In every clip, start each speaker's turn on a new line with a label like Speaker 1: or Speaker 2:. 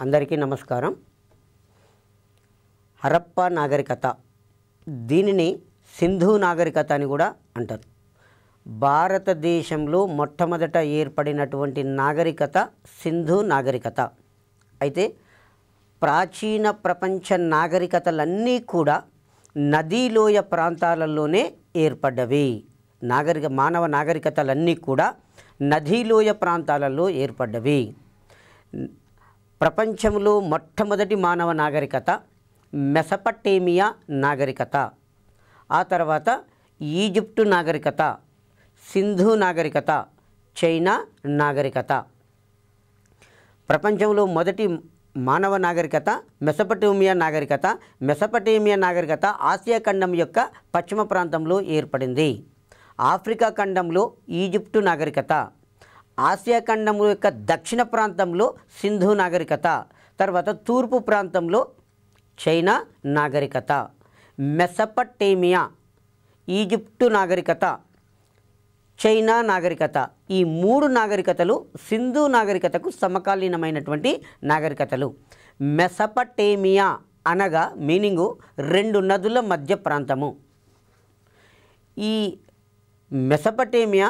Speaker 1: అందరికీ నమస్కారం. హరప్పా నాగరికత, దీనిని సింధు నాగరికత అని కూడా అంటారు. భారతదేశంలో మొట్టమొదట ఏర్పడినటువంటి నాగరికత సింధు నాగరికత. అయితే ప్రాచీన ప్రపంచ నాగరికతలన్నీ కూడా నదీలోయ ప్రాంతాలలోనే ఏర్పడ్డవి. మానవ నాగరికతలన్నీ కూడా నదీలోయ ప్రాంతాలలో ఏర్పడ్డవి. ప్రపంచంలో మొట్టమొదటి మానవ నాగరికత మెసపటేమియా నాగరికత, ఆ తర్వాత ఈజిప్టు నాగరికత, సింధు నాగరికత, చైనా నాగరికత. ప్రపంచంలో మొదటి మానవ నాగరికత మెసపటేమియా నాగరికత. మెసపటేమియా నాగరికత ఆసియా ఖండం యొక్క పశ్చిమ ప్రాంతంలో ఏర్పడింది. ఆఫ్రికా ఖండంలో ఈజిప్టు నాగరికత, ఆసియా ఖండం యొక్క దక్షిణ ప్రాంతంలో సింధు నాగరికత, తర్వాత తూర్పు ప్రాంతంలో చైనా నాగరికత. మెసపటేమియా, ఈజిప్టు నాగరికత, చైనా నాగరికత, ఈ మూడు నాగరికతలు సింధు నాగరికతకు సమకాలీనమైనటువంటి నాగరికతలు. మెసపటేమియా అనగా మీనింగు రెండు నదుల మధ్య ప్రాంతము. ఈ మెసపటేమియా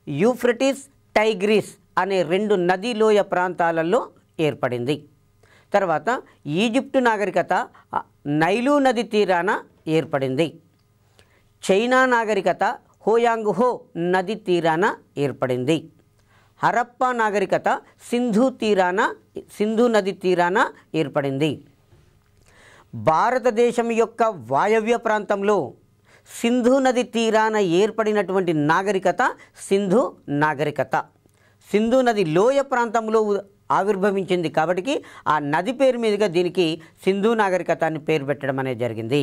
Speaker 1: యూఫ్రటీస్, టైగ్రిస్ అనే రెండు నదీలోయ ప్రాంతాలలో ఏర్పడింది. తర్వాత ఈజిప్టు నాగరికత నైలు నది తీరాన ఏర్పడింది. చైనా నాగరికత హోయాంగ్హో నది తీరాన ఏర్పడింది. హరప్పా నాగరికత సింధు నది తీరాన ఏర్పడింది. భారతదేశం యొక్క వాయవ్య ప్రాంతంలో సింధు నది తీరాన ఏర్పడినటువంటి నాగరికత సింధు నాగరికత. సింధు నది లోయ ప్రాంతంలో ఆవిర్భవించింది కాబట్టి ఆ నది పేరు మీదుగా దీనికి సింధు నాగరికత అని పేరు పెట్టడం అనేది జరిగింది.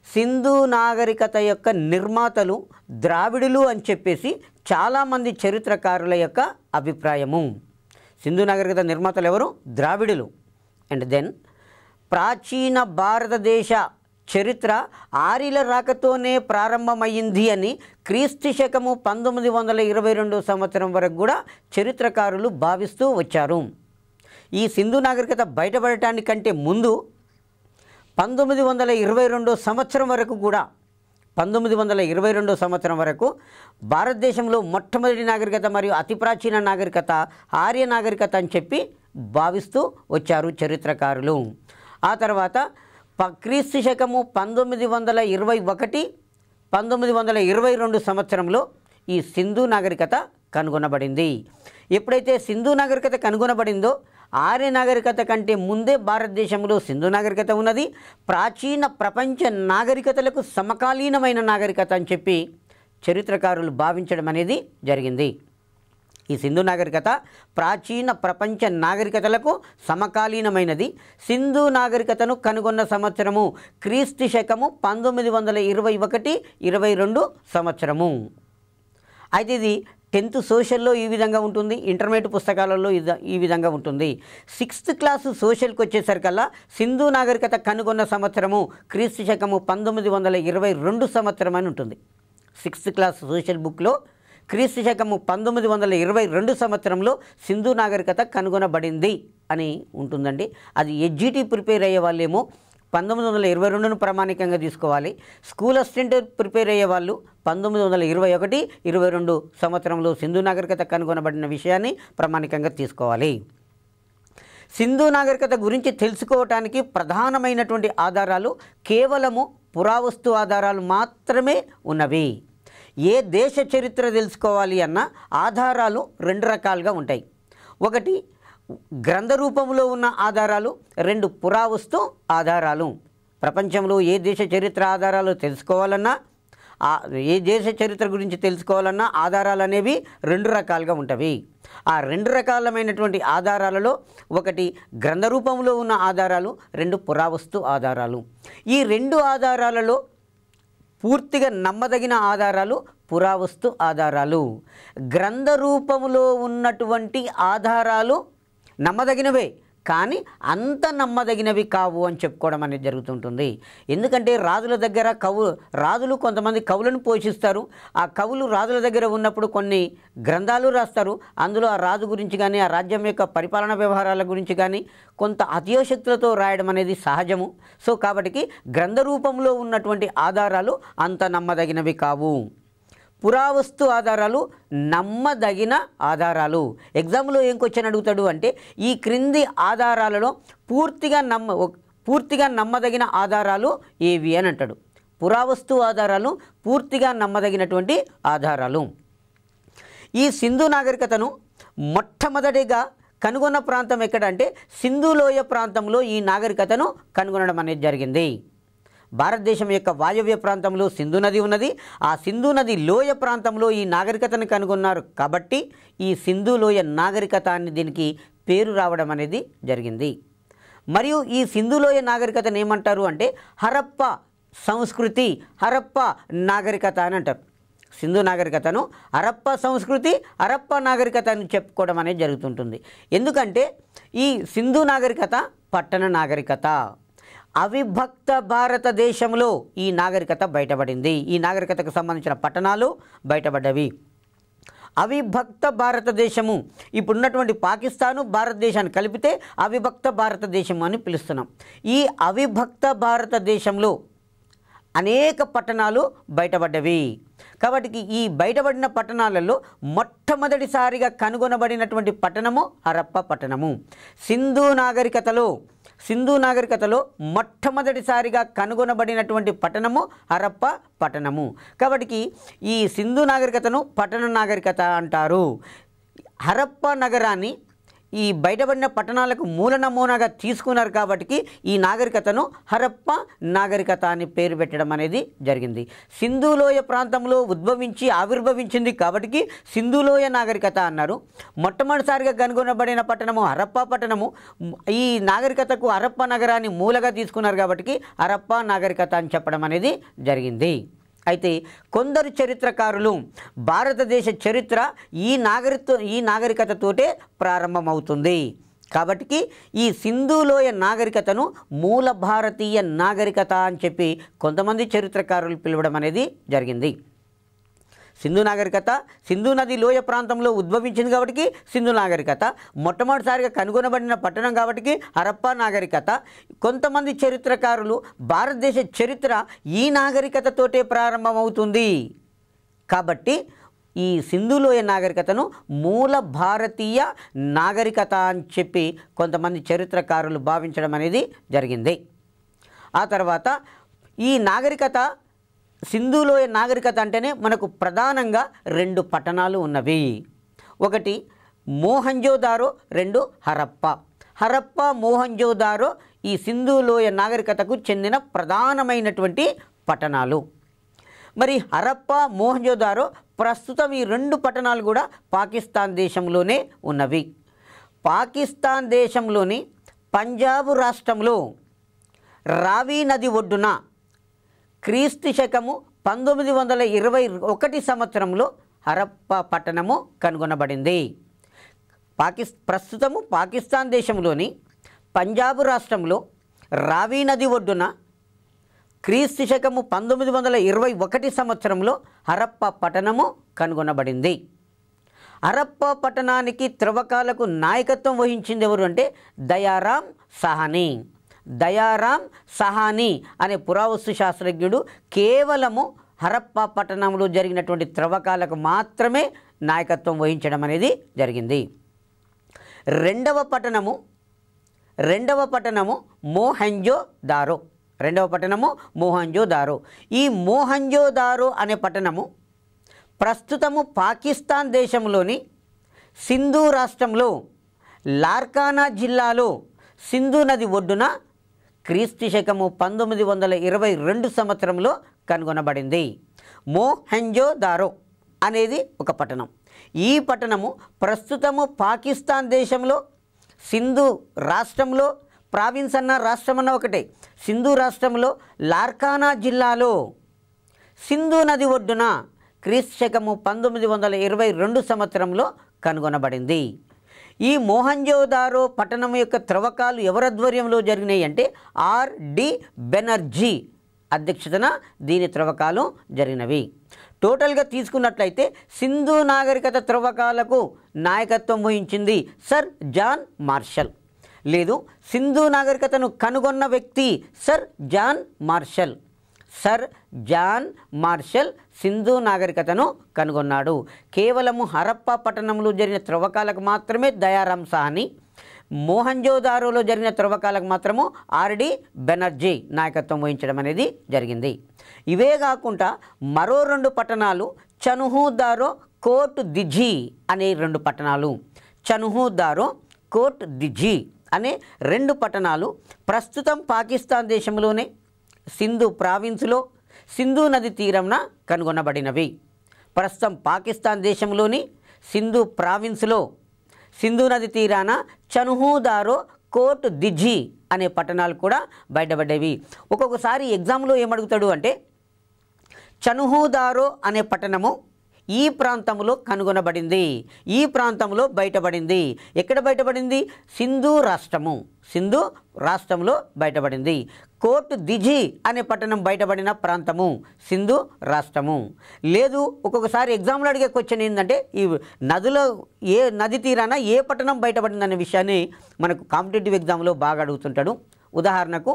Speaker 1: సింధు నాగరికత యొక్క నిర్మాతలు ద్రావిడులు అని చెప్పేసి చాలామంది చరిత్రకారుల యొక్క అభిప్రాయము. సింధు నాగరికత నిర్మాతలు ఎవరు? ద్రావిడులు. అండ్ దెన్ ప్రాచీన భారతదేశ చరిత్ర ఆర్యుల రాకతోనే ప్రారంభమైంది అని క్రీస్తు శకము 1922 సంవత్సరం వరకు కూడా చరిత్రకారులు భావిస్తూ వచ్చారు. ఈ సింధు నాగరికత బయటపడటానికంటే ముందు 1922 సంవత్సరం వరకు కూడా 1922 సంవత్సరం వరకు భారతదేశంలో మొట్టమొదటి నాగరికత మరియు అతి ప్రాచీన నాగరికత ఆర్య నాగరికత అని చెప్పి భావిస్తూ వచ్చారు చరిత్రకారులు. ఆ తర్వాత క్రీస్తు శకము 1921, 1922 సంవత్సరంలో ఈ సింధు నాగరికత కనుగొనబడింది. ఎప్పుడైతే సింధు నాగరికత కనుగొనబడిందో ఆర్య నాగరికత కంటే ముందే భారతదేశంలో సింధు నాగరికత ఉన్నది. ప్రాచీన ప్రపంచ నాగరికతలకు సమకాలీనమైన నాగరికత అని చెప్పి చరిత్రకారులు భావించడం అనేది జరిగింది. ఈ సింధు నాగరికత ప్రాచీన ప్రపంచ నాగరికతలకు సమకాలీనమైనది. సింధు నాగరికతను కనుగొన్న సంవత్సరము క్రీస్తు శకము 1921, 22 సంవత్సరము. అయితే ఇది 10th సోషల్లో ఈ విధంగా ఉంటుంది, ఇంటర్మీడియట్ పుస్తకాలలో ఈ విధంగా ఉంటుంది. 6th క్లాసు సోషల్కి వచ్చేసరికల్లా సింధు నాగరికత కనుగొన్న సంవత్సరము క్రీస్తు శకము 1922 సంవత్సరం అని ఉంటుంది. 6th క్లాస్ సోషల్ బుక్లో క్రీస్తు శకము 1922 సంవత్సరంలో సింధు నాగరికత కనుగొనబడింది అని ఉంటుందండి. అది ఎడ్జిటి ప్రిపేర్ అయ్యే వాళ్ళేమో 1922ను ప్రామాణికంగా తీసుకోవాలి. స్కూల్ అసిస్టెంట్ ప్రిపేర్ అయ్యే వాళ్ళు 1921, 22 సంవత్సరంలో సింధు నాగరికత కనుగొనబడిన విషయాన్ని ప్రామాణికంగా తీసుకోవాలి. సింధు నాగరికత గురించి తెలుసుకోవటానికి ప్రధానమైనటువంటి ఆధారాలు కేవలము పురావస్తు ఆధారాలు మాత్రమే ఉన్నవి. ఏ దేశ చరిత్ర తెలుసుకోవాలి అన్న ఆధారాలు రెండు రకాలుగా ఉంటాయి. ఒకటి గ్రంథ రూపంలో ఉన్న ఆధారాలు, రెండు పురావస్తు ఆధారాలు. ప్రపంచంలో ఏ దేశ చరిత్ర ఆధారాలు తెలుసుకోవాలన్నా, ఏ దేశ చరిత్ర గురించి తెలుసుకోవాలన్నా ఆధారాలు అనేవి రెండు రకాలుగా ఉంటవి. ఆ రెండు రకాలమైనటువంటి ఆధారాలలో ఒకటి గ్రంథ రూపంలో ఉన్న ఆధారాలు, రెండు పురావస్తు ఆధారాలు. ఈ రెండు ఆధారాలలో పూర్తిగా నమ్మదగిన ఆధారాలు పురావస్తు ఆధారాలు. గ్రంథ రూపంలో ఉన్నటువంటి ఆధారాలు నమ్మదగినవే, కానీ అంత నమ్మదగినవి కావు అని చెప్పుకోవడం అనేది జరుగుతుంటుంది. ఎందుకంటే రాజుల దగ్గర రాజులు కొంతమంది కవులను పోషిస్తారు. ఆ కవులు రాజుల దగ్గర ఉన్నప్పుడు కొన్ని గ్రంథాలు రాస్తారు. అందులో ఆ రాజు గురించి కానీ ఆ రాజ్యం యొక్క పరిపాలనా వ్యవహారాల గురించి కానీ కొంత అతిశక్తులతో రాయడం అనేది సహజము. సో కాబట్టి గ్రంథ రూపంలో ఉన్నటువంటి ఆధారాలు అంత నమ్మదగినవి కావు. పురావస్తు ఆధారాలు నమ్మదగిన ఆధారాలు. ఎగ్జామ్లో ఏం క్వశ్చన్ అడుగుతాడు అంటే ఈ క్రింది ఆధారాలలో పూర్తిగా నమ్మదగిన ఆధారాలు ఏవి అని అంటాడు. పురావస్తు ఆధారాలు పూర్తిగా నమ్మదగినటువంటి ఆధారాలు. ఈ సింధు నాగరికతను మొట్టమొదటిగా కనుగొన్న ప్రాంతం ఎక్కడంటే సింధు లోయ ప్రాంతంలో ఈ నాగరికతను కనుగొనడం అనేది జరిగింది. భారతదేశం యొక్క వాయవ్య ప్రాంతంలో సింధు నది ఉన్నది. ఆ సింధు నది లోయ ప్రాంతంలో ఈ నాగరికతను కనుగొన్నారు కాబట్టి ఈ సింధు లోయ నాగరికత అని దీనికి పేరు రావడం అనేది జరిగింది. మరియు ఈ సింధు లోయ నాగరికతను ఏమంటారు అంటే హరప్ప సంస్కృతి, హరప్ప నాగరికత అని అంటారు. సింధు నాగరికతను హరప్ప సంస్కృతి, హరప్ప నాగరికత అని చెప్పుకోవడం అనేది జరుగుతుంటుంది. ఎందుకంటే ఈ సింధు నాగరికత పట్టణ నాగరికత. అవిభక్త భారతదేశంలో ఈ నాగరికత బయటపడింది. ఈ నాగరికతకు సంబంధించిన పట్టణాలు బయటపడ్డవి. అవిభక్త భారతదేశము ఇప్పుడున్నటువంటి పాకిస్తాను భారతదేశాన్ని కలిపితే అవిభక్త భారతదేశం అని పిలుస్తున్నాం. ఈ అవిభక్త భారతదేశంలో అనేక పట్టణాలు బయటపడ్డవి. కాబట్టి ఈ బయటపడిన పట్టణాలలో మొట్టమొదటిసారిగా కనుగొనబడినటువంటి పట్టణము హరప్ప పట్టణము. సింధు నాగరికతలో మొట్టమొదటిసారిగా కనుగొనబడినటువంటి పట్టణము హరప్ప పట్టణము. కాబట్టి ఈ సింధు నాగరికతను పట్టణ నాగరికత అంటారు. హరప్ప నగరాన్ని ఈ బయటపడిన పట్టణాలకు మూల నమూనాగా తీసుకున్నారు కాబట్టి ఈ నాగరికతను హరప్ప నాగరికత అని పేరు పెట్టడం అనేది జరిగింది. సింధులోయ ప్రాంతంలో ఉద్భవించి ఆవిర్భవించింది కాబట్టి సింధులోయ నాగరికత అన్నారు. మొట్టమొదటిసారిగా కనుగొనబడిన పట్టణము హరప్ప పట్టణము. ఈ నాగరికతకు హరప్ప నగరాన్ని మూలగా తీసుకున్నారు కాబట్టి హరప్ప నాగరికత అని చెప్పడం అనేది జరిగింది. అయితే కొందరు చరిత్రకారులు భారతదేశ చరిత్ర ఈ నాగరికతతోటే ప్రారంభమవుతుంది కాబట్టి ఈ సింధులోయ నాగరికతను మూల భారతీయ నాగరికత అని చెప్పి కొంతమంది చరిత్రకారులు పిలవడం అనేది జరిగింది. సింధు నాగరికత సింధు నది లోయ ప్రాంతంలో ఉద్భవించింది కాబట్టి సింధు నాగరికత. మొట్టమొదటిసారిగా కనుగొనబడిన పట్టణం కాబట్టి హరప్ప నాగరికత. కొంతమంది చరిత్రకారులు భారతదేశ చరిత్ర ఈ నాగరికతతోటే ప్రారంభమవుతుంది కాబట్టి ఈ సింధులోయ నాగరికతను మూల భారతీయ నాగరికత అని చెప్పి కొంతమంది చరిత్రకారులు భావించడం అనేది జరిగింది. ఆ తర్వాత ఈ నాగరికత సింధులోయ నాగరికత అంటేనే మనకు ప్రధానంగా 2 పట్టణాలు ఉన్నవి. ఒకటి మోహంజోదారో, 2 హరప్ప. హరప్ప మోహంజోదారో ఈ సింధులోయ నాగరికతకు చెందిన ప్రధానమైనటువంటి పట్టణాలు. మరి హరప్ప మోహంజోదారో ప్రస్తుతం ఈ 2 పట్టణాలు కూడా పాకిస్తాన్ దేశంలోనే ఉన్నవి. పాకిస్తాన్ దేశంలోని పంజాబ్ రాష్ట్రంలో రావి నది ఒడ్డున క్రీస్తు శకము 1921 సంవత్సరంలో హరప్ప పట్టణము కనుగొనబడింది. ప్రస్తుతము పాకిస్తాన్ దేశంలోని పంజాబ్ రాష్ట్రంలో రావి నది ఒడ్డున క్రీస్తు శకము 1921 సంవత్సరంలో హరప్ప పట్టణము కనుగొనబడింది. హరప్ప పట్టణానికి త్రవ్వకాలకు నాయకత్వం వహించింది ఎవరు అంటే దయారాం సహానీ అనే పురావస్తు శాస్త్రజ్ఞుడు కేవలము హరప్ప పట్టణంలో జరిగినటువంటి త్రవ్వకాలకు మాత్రమే నాయకత్వం వహించడం అనేది జరిగింది. రెండవ పట్టణము మోహంజోదారో. ఈ మోహంజోదారో అనే పట్టణము ప్రస్తుతము పాకిస్తాన్ దేశంలోని సింధు రాష్ట్రంలో లార్కానా జిల్లాలో సింధు నది ఒడ్డున క్రీస్తు శకము 1922 సంవత్సరంలో కనుగొనబడింది. మోహంజోదారో అనేది ఒక పట్టణం. ఈ పట్టణము ప్రస్తుతము పాకిస్తాన్ దేశంలో సింధు రాష్ట్రంలో, ప్రావిన్స్ అన్న రాష్ట్రం అన్న ఒకటే, సింధు రాష్ట్రంలో లార్కానా జిల్లాలో సింధు నది ఒడ్డున క్రీస్తు శకము 1922 సంవత్సరంలో కనుగొనబడింది. ఈ మోహంజోదారో పట్టణం యొక్క త్రవ్వకాలు ఎవరి ఆధ్వర్యంలో జరిగినాయి అంటే ఆర్.డి. బెనర్జీ అధ్యక్షతన దీని త్రవ్వకాలు జరిగినవి. టోటల్గా తీసుకున్నట్లయితే సింధు నాగరికత త్రవ్వకాలకు నాయకత్వం వహించింది సర్ జాన్ మార్షల్. లేదు, సింధు నాగరికతను కనుగొన్న వ్యక్తి sir John Marshall. Sir John Marshall Sindhu నాగరికతను కనుగొన్నాడు. కేవలము హరప్పా పట్టణంలో జరిగిన త్రవ్వకాలకు మాత్రమే దయారాం సాహ్ని, మోహంజోదారోలో జరిగిన త్రవ్వకాలకు మాత్రము ఆర్.డి. బెనర్జీ నాయకత్వం వహించడం అనేది జరిగింది. ఇవే కాకుండా మరో 2 పట్టణాలు చనుహుదారో, కోట్ దిజీ అనే 2 పట్టణాలు, చనుహుదారో, కోట్ దిజీ అనే 2 పట్టణాలు ప్రస్తుతం పాకిస్తాన్ దేశంలోనే సింధు ప్రావిన్స్లో సింధు నది తీరంన కనుగొనబడినవి. ప్రస్తుతం పాకిస్తాన్ దేశంలోని సింధు ప్రావిన్స్లో సింధు నది తీరాన చనుహుదారో, కోట్ దిజీ అనే పట్టణాలు కూడా బయటపడ్డవి. ఒక్కొక్కసారి ఎగ్జామ్లో ఏమడుగుతాడు అంటే చనుహుదారో అనే పట్టణము ఈ ప్రాంతంలో కనుగొనబడింది, ఈ ప్రాంతంలో బయటపడింది. ఎక్కడ బయటపడింది? సింధు రాష్ట్రంలో బయటపడింది. కోట్ దిజీ అనే పట్టణం బయటపడిన ప్రాంతము సింధు రాష్ట్రము. లేదు, ఒక్కొక్కసారి ఎగ్జామ్లో అడిగే క్వశ్చన్ ఏంటంటే ఈ నదిలో ఏ నది తీరాన ఏ పట్టణం బయటపడిందనే విషయాన్ని మనకు కాంపిటేటివ్ ఎగ్జామ్లో బాగా అడుగుతుంటాడు. ఉదాహరణకు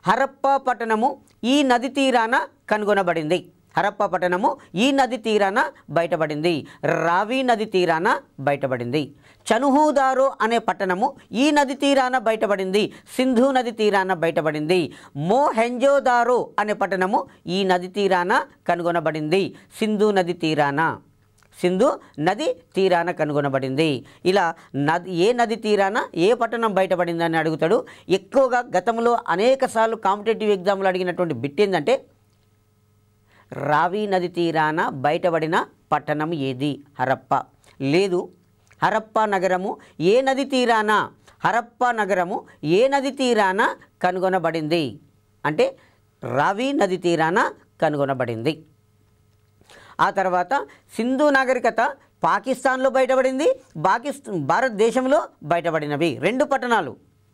Speaker 1: హరప్పా పట్టణము ఈ నది తీరాన కనుగొనబడింది. హరప్పా పట్టణము ఈ నది తీరాన బయటపడింది, రావి నది తీరాన బయటపడింది. చనుహుదారో అనే పట్టణము ఈ నది తీరాన బయటపడింది, సింధు నది తీరాన బయటపడింది. మోహెంజోదారో అనే పట్టణము ఈ నది తీరాన కనుగొనబడింది, సింధు నది తీరాన కనుగొనబడింది. ఇలా ఏ నది తీరాన ఏ పట్టణం బయటపడిందని అడుగుతాడు. ఎక్కువగా గతంలో అనేకసార్లు కాంపిటేటివ్ ఎగ్జామ్లో అడిగినటువంటి బిట్ ఏంటంటే రావి నది తీరాన బయటపడిన పట్టణం ఏది? హరప్పా. లేదు, హరప్పా నగరము ఏ నది తీరాన కనుగొనబడింది అంటే రావి నది తీరాన కనుగొనబడింది. ఆ తర్వాత సింధు నాగరికత పాకిస్తాన్లో బయటపడింది, భారతదేశంలో బయటపడినవి 2 పట్టణాలు.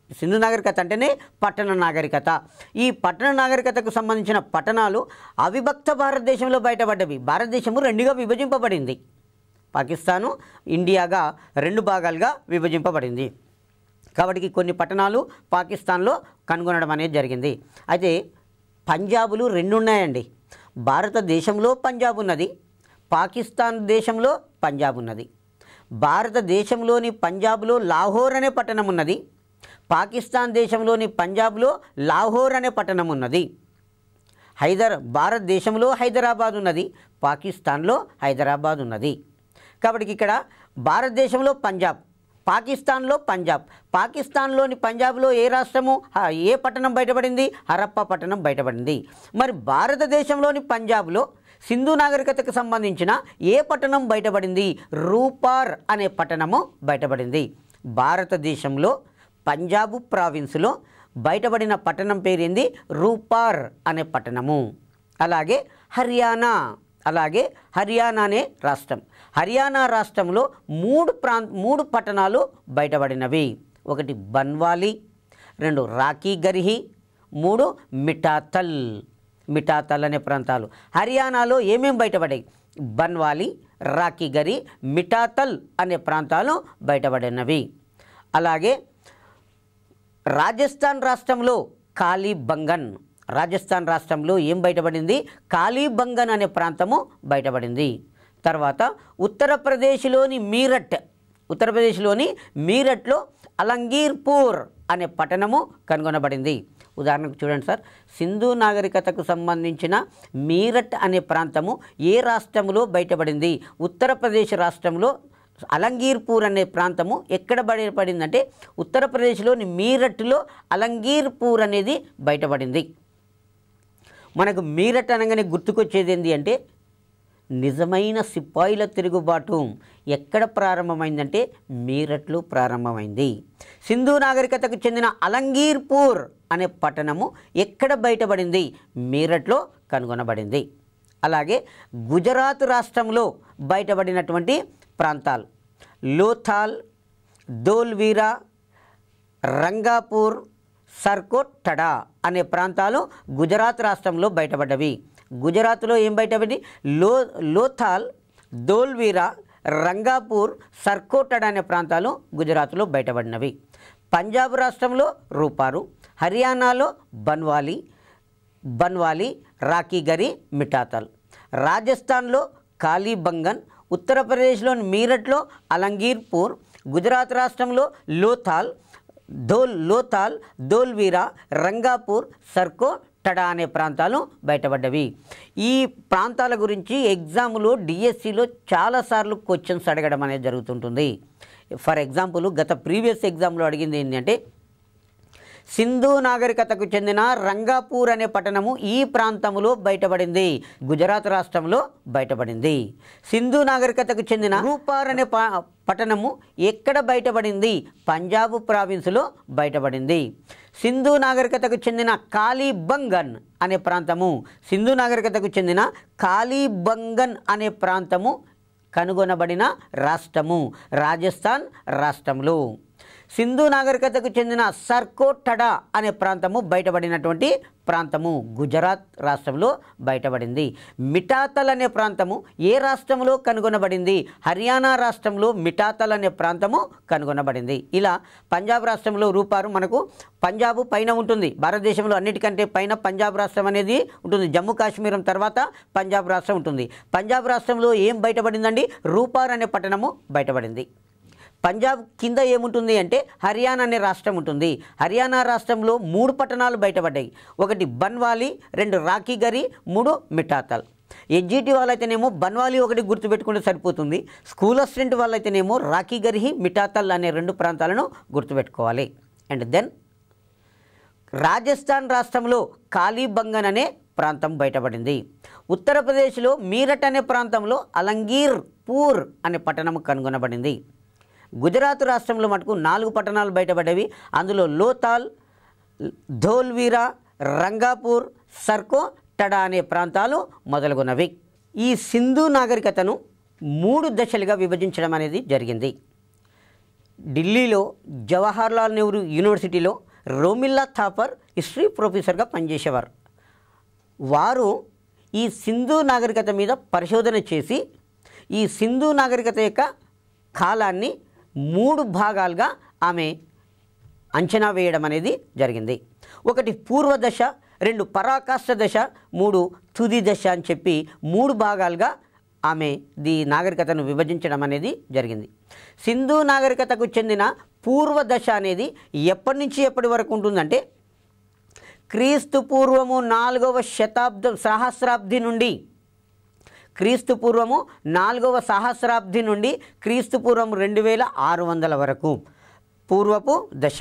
Speaker 1: సింధు నాగరికత అంటేనే పట్టణ నాగరికత. ఈ పట్టణ నాగరికతకు సంబంధించిన పట్టణాలు అవిభక్త భారతదేశంలో బయటపడ్డవి. భారతదేశము 2గా విభజింపబడింది. పాకిస్తాను, ఇండియాగా 2 భాగాలుగా విభజింపబడింది. కాబట్టి కొన్ని పట్టణాలు పాకిస్తాన్లో కనుగొనడం అనేది జరిగింది. అయితే పంజాబులు 2 ఉన్నాయండి. భారతదేశంలో పంజాబ్ ఉన్నది, పాకిస్తాన్ దేశంలో పంజాబ్ ఉన్నది. భారతదేశంలోని పంజాబ్లో లాహోర్ అనే పట్టణం ఉన్నది, పాకిస్తాన్ దేశంలోని పంజాబ్లో లాహోర్ అనే పట్టణం ఉన్నది. భారతదేశంలో హైదరాబాద్ ఉన్నది, పాకిస్తాన్లో హైదరాబాద్ ఉన్నది. కాబట్టి ఇక్కడ భారతదేశంలో పంజాబ్, పాకిస్తాన్లో పంజాబ్. పాకిస్తాన్లోని పంజాబ్లో ఏ పట్టణం బయటపడింది? హరప్పా పట్టణం బయటపడింది. మరి భారతదేశంలోని పంజాబ్లో సింధు నాగరికతకు సంబంధించిన ఏ పట్టణం బయటపడింది? రూపార్ అనే పట్టణము బయటపడింది. భారతదేశంలో పంజాబ్ ప్రావిన్స్లో బయటపడిన పట్టణం పేరేంది? రూపార్ అనే పట్టణము. అలాగే హర్యానా అనే రాష్ట్రం. హర్యానా రాష్ట్రంలో 3 పట్టణాలు బయటపడినవి. 1 బన్వాలి, 2 రాఖీ గర్హి, 3 మిఠాతల్ అనే ప్రాంతాలు. హర్యానాలో ఏమేమి బయటపడాయి? బన్వాలి, రాఖీ గర్హి, మిఠాతల్ అనే ప్రాంతాలు బయటపడినవి. అలాగే రాజస్థాన్ రాష్ట్రంలో ఏం బయటపడింది? కాళీబంగన్ అనే ప్రాంతము బయటపడింది. తర్వాత ఉత్తరప్రదేశ్లోని మీరట్లో అలంగీర్పూర్ అనే పట్టణము కనుగొనబడింది. ఉదాహరణకు చూడండి సార్, సింధు నాగరికతకు సంబంధించిన మీరట్ అనే ప్రాంతము ఏ రాష్ట్రంలో బయటపడింది? ఉత్తరప్రదేశ్ రాష్ట్రంలో అలంగీర్పూర్ అనే ప్రాంతము ఎక్కడ బయటపడిందంటే ఉత్తరప్రదేశ్లోని మీరట్లో అలంగీర్పూర్ అనేది బయటపడింది. మనకు మీరట్ అనగానే గుర్తుకొచ్చేది ఏంటి అంటే నిజమైన సిపాయిల తిరుగుబాటు ఎక్కడ ప్రారంభమైందంటే మీరట్లో ప్రారంభమైంది. సింధు నాగరికతకు చెందిన అలంగీర్పూర్ అనే పట్టణము ఎక్కడ బయటపడింది? మీరట్లో కనుగొనబడింది. అలాగే గుజరాత్ రాష్ట్రంలో బయటపడినటువంటి ప్రాంతాలు లోథాల్, ధోల్వీరా, రంగాపూర్, సర్కోటడా అనే ప్రాంతాలు గుజరాత్ రాష్ట్రంలో బయటపడ్డవి. గుజరాత్లో ఏం బయటపడి లోథాల్, ధోల్వీరా, రంగాపూర్, సర్కోటడా అనే ప్రాంతాలు గుజరాత్లో బయటపడినవి. పంజాబ్ రాష్ట్రంలో రూపారు, హర్యానాలో బన్వాలి, రాకీగరి, మిఠాతల్, రాజస్థాన్లో కాలీబంగన్, ఉత్తరప్రదేశ్లోని మీరట్లో అలంగీర్పూర్, గుజరాత్ రాష్ట్రంలో లోథాల్, ధోల్వీరా, రంగాపూర్, సర్కోటడా అనే ప్రాంతాలు బయటపడ్డవి. ఈ ప్రాంతాల గురించి ఎగ్జామ్లో డిఎస్సిలో చాలాసార్లు క్వశ్చన్స్ అడగడం అనేది జరుగుతుంటుంది. ఫర్ ఎగ్జాంపుల్ గత ప్రీవియస్ ఎగ్జామ్లో అడిగింది ఏంటంటే సింధు నాగరికతకు చెందిన రంగాపూర్ అనే పట్టణము ఈ ప్రాంతంలో బయటపడింది, గుజరాత్ రాష్ట్రంలో బయటపడింది. సింధు నాగరికతకు చెందిన రూపార్ అనే పట్టణము ఎక్కడ బయటపడింది? పంజాబ్ ప్రావిన్స్లో బయటపడింది. సింధు నాగరికతకు చెందిన కాలీబంగన్ అనే ప్రాంతము, సింధు నాగరికతకు చెందిన కాలీబంగన్ అనే ప్రాంతము కనుగొనబడిన రాష్ట్రము రాజస్థాన్ రాష్ట్రంలో. సింధు నాగరికతకు చెందిన సర్కోటడా అనే ప్రాంతము బయటపడినటువంటి ప్రాంతము గుజరాత్ రాష్ట్రంలో బయటపడింది. మిఠాతల్ అనే ప్రాంతము ఏ రాష్ట్రంలో కనుగొనబడింది? హర్యానా రాష్ట్రంలో మిఠాతల్ అనే ప్రాంతము కనుగొనబడింది. ఇలా పంజాబ్ రాష్ట్రంలో రూపారు మనకు పంజాబ్ పైన ఉంటుంది, భారతదేశంలో అన్నిటికంటే పైన పంజాబ్ రాష్ట్రం అనేది ఉంటుంది. జమ్మూ కాశ్మీరం తర్వాత పంజాబ్ రాష్ట్రం ఉంటుంది. పంజాబ్ రాష్ట్రంలో ఏం బయటపడిందండి? రూపార్ అనే పట్టణము బయటపడింది. పంజాబ్ కింద ఏముంటుంది అంటే హర్యానా అనే రాష్ట్రం ఉంటుంది. హర్యానా రాష్ట్రంలో 3 పట్టణాలు బయటపడ్డాయి. 1 బన్వాలి, 2 రాకీగరి, 3 మిఠాతల్. ఎడ్జిటి వాళ్ళైతేనేమో బన్వాలి 1 గుర్తుపెట్టుకుంటే సరిపోతుంది. స్కూల్ అసిస్టెంట్ వాళ్ళైతేనేమో రాకీగరి, మిఠాతల్ అనే 2 ప్రాంతాలను గుర్తుపెట్టుకోవాలి. అండ్ దెన్ రాజస్థాన్ రాష్ట్రంలో కాలీబంగన్ అనే ప్రాంతం బయటపడింది. ఉత్తరప్రదేశ్లో మీరట్ అనే ప్రాంతంలో అలంగీర్పూర్ అనే పట్టణం కనుగొనబడింది. గుజరాత్ రాష్ట్రంలో మటుకు 4 పట్టణాలు బయటపడ్డవి. అందులో లోథాల్, ధోల్వీరా, రంగాపూర్, సర్కోటడా అనే ప్రాంతాలు మొదలుగున్నవి. ఈ సింధు నాగరికతను 3 దశలుగా విభజించడం అనేది జరిగింది. ఢిల్లీలో జవహర్లాల్ నెహ్రూ యూనివర్సిటీలో రోమిల్లా థాపర్ హిస్టరీ ప్రొఫెసర్గా పనిచేసేవారు. వారు ఈ సింధు నాగరికత మీద పరిశోధన చేసి ఈ సింధు నాగరికత యొక్క కాలాన్ని 3 భాగాలుగా ఆమె అంచనా వేయడం అనేది జరిగింది. 1 పూర్వ దశ, 2 పరాకాష్ఠ దశ, 3 తుది దశ అని చెప్పి 3 భాగాలుగా ఆమె ఈ నాగరికతను విభజించడం అనేది జరిగింది. సింధు నాగరికతకు చెందిన పూర్వ దశ అనేది ఎప్పటి నుంచి ఎప్పటి వరకు ఉంటుందంటే క్రీస్తు పూర్వము 4వ సహస్రాబ్ది నుండి క్రీస్తు పూర్వము 4వ సహస్రాబ్ది నుండి క్రీస్తు పూర్వం 2600 వరకు పూర్వపు దశ.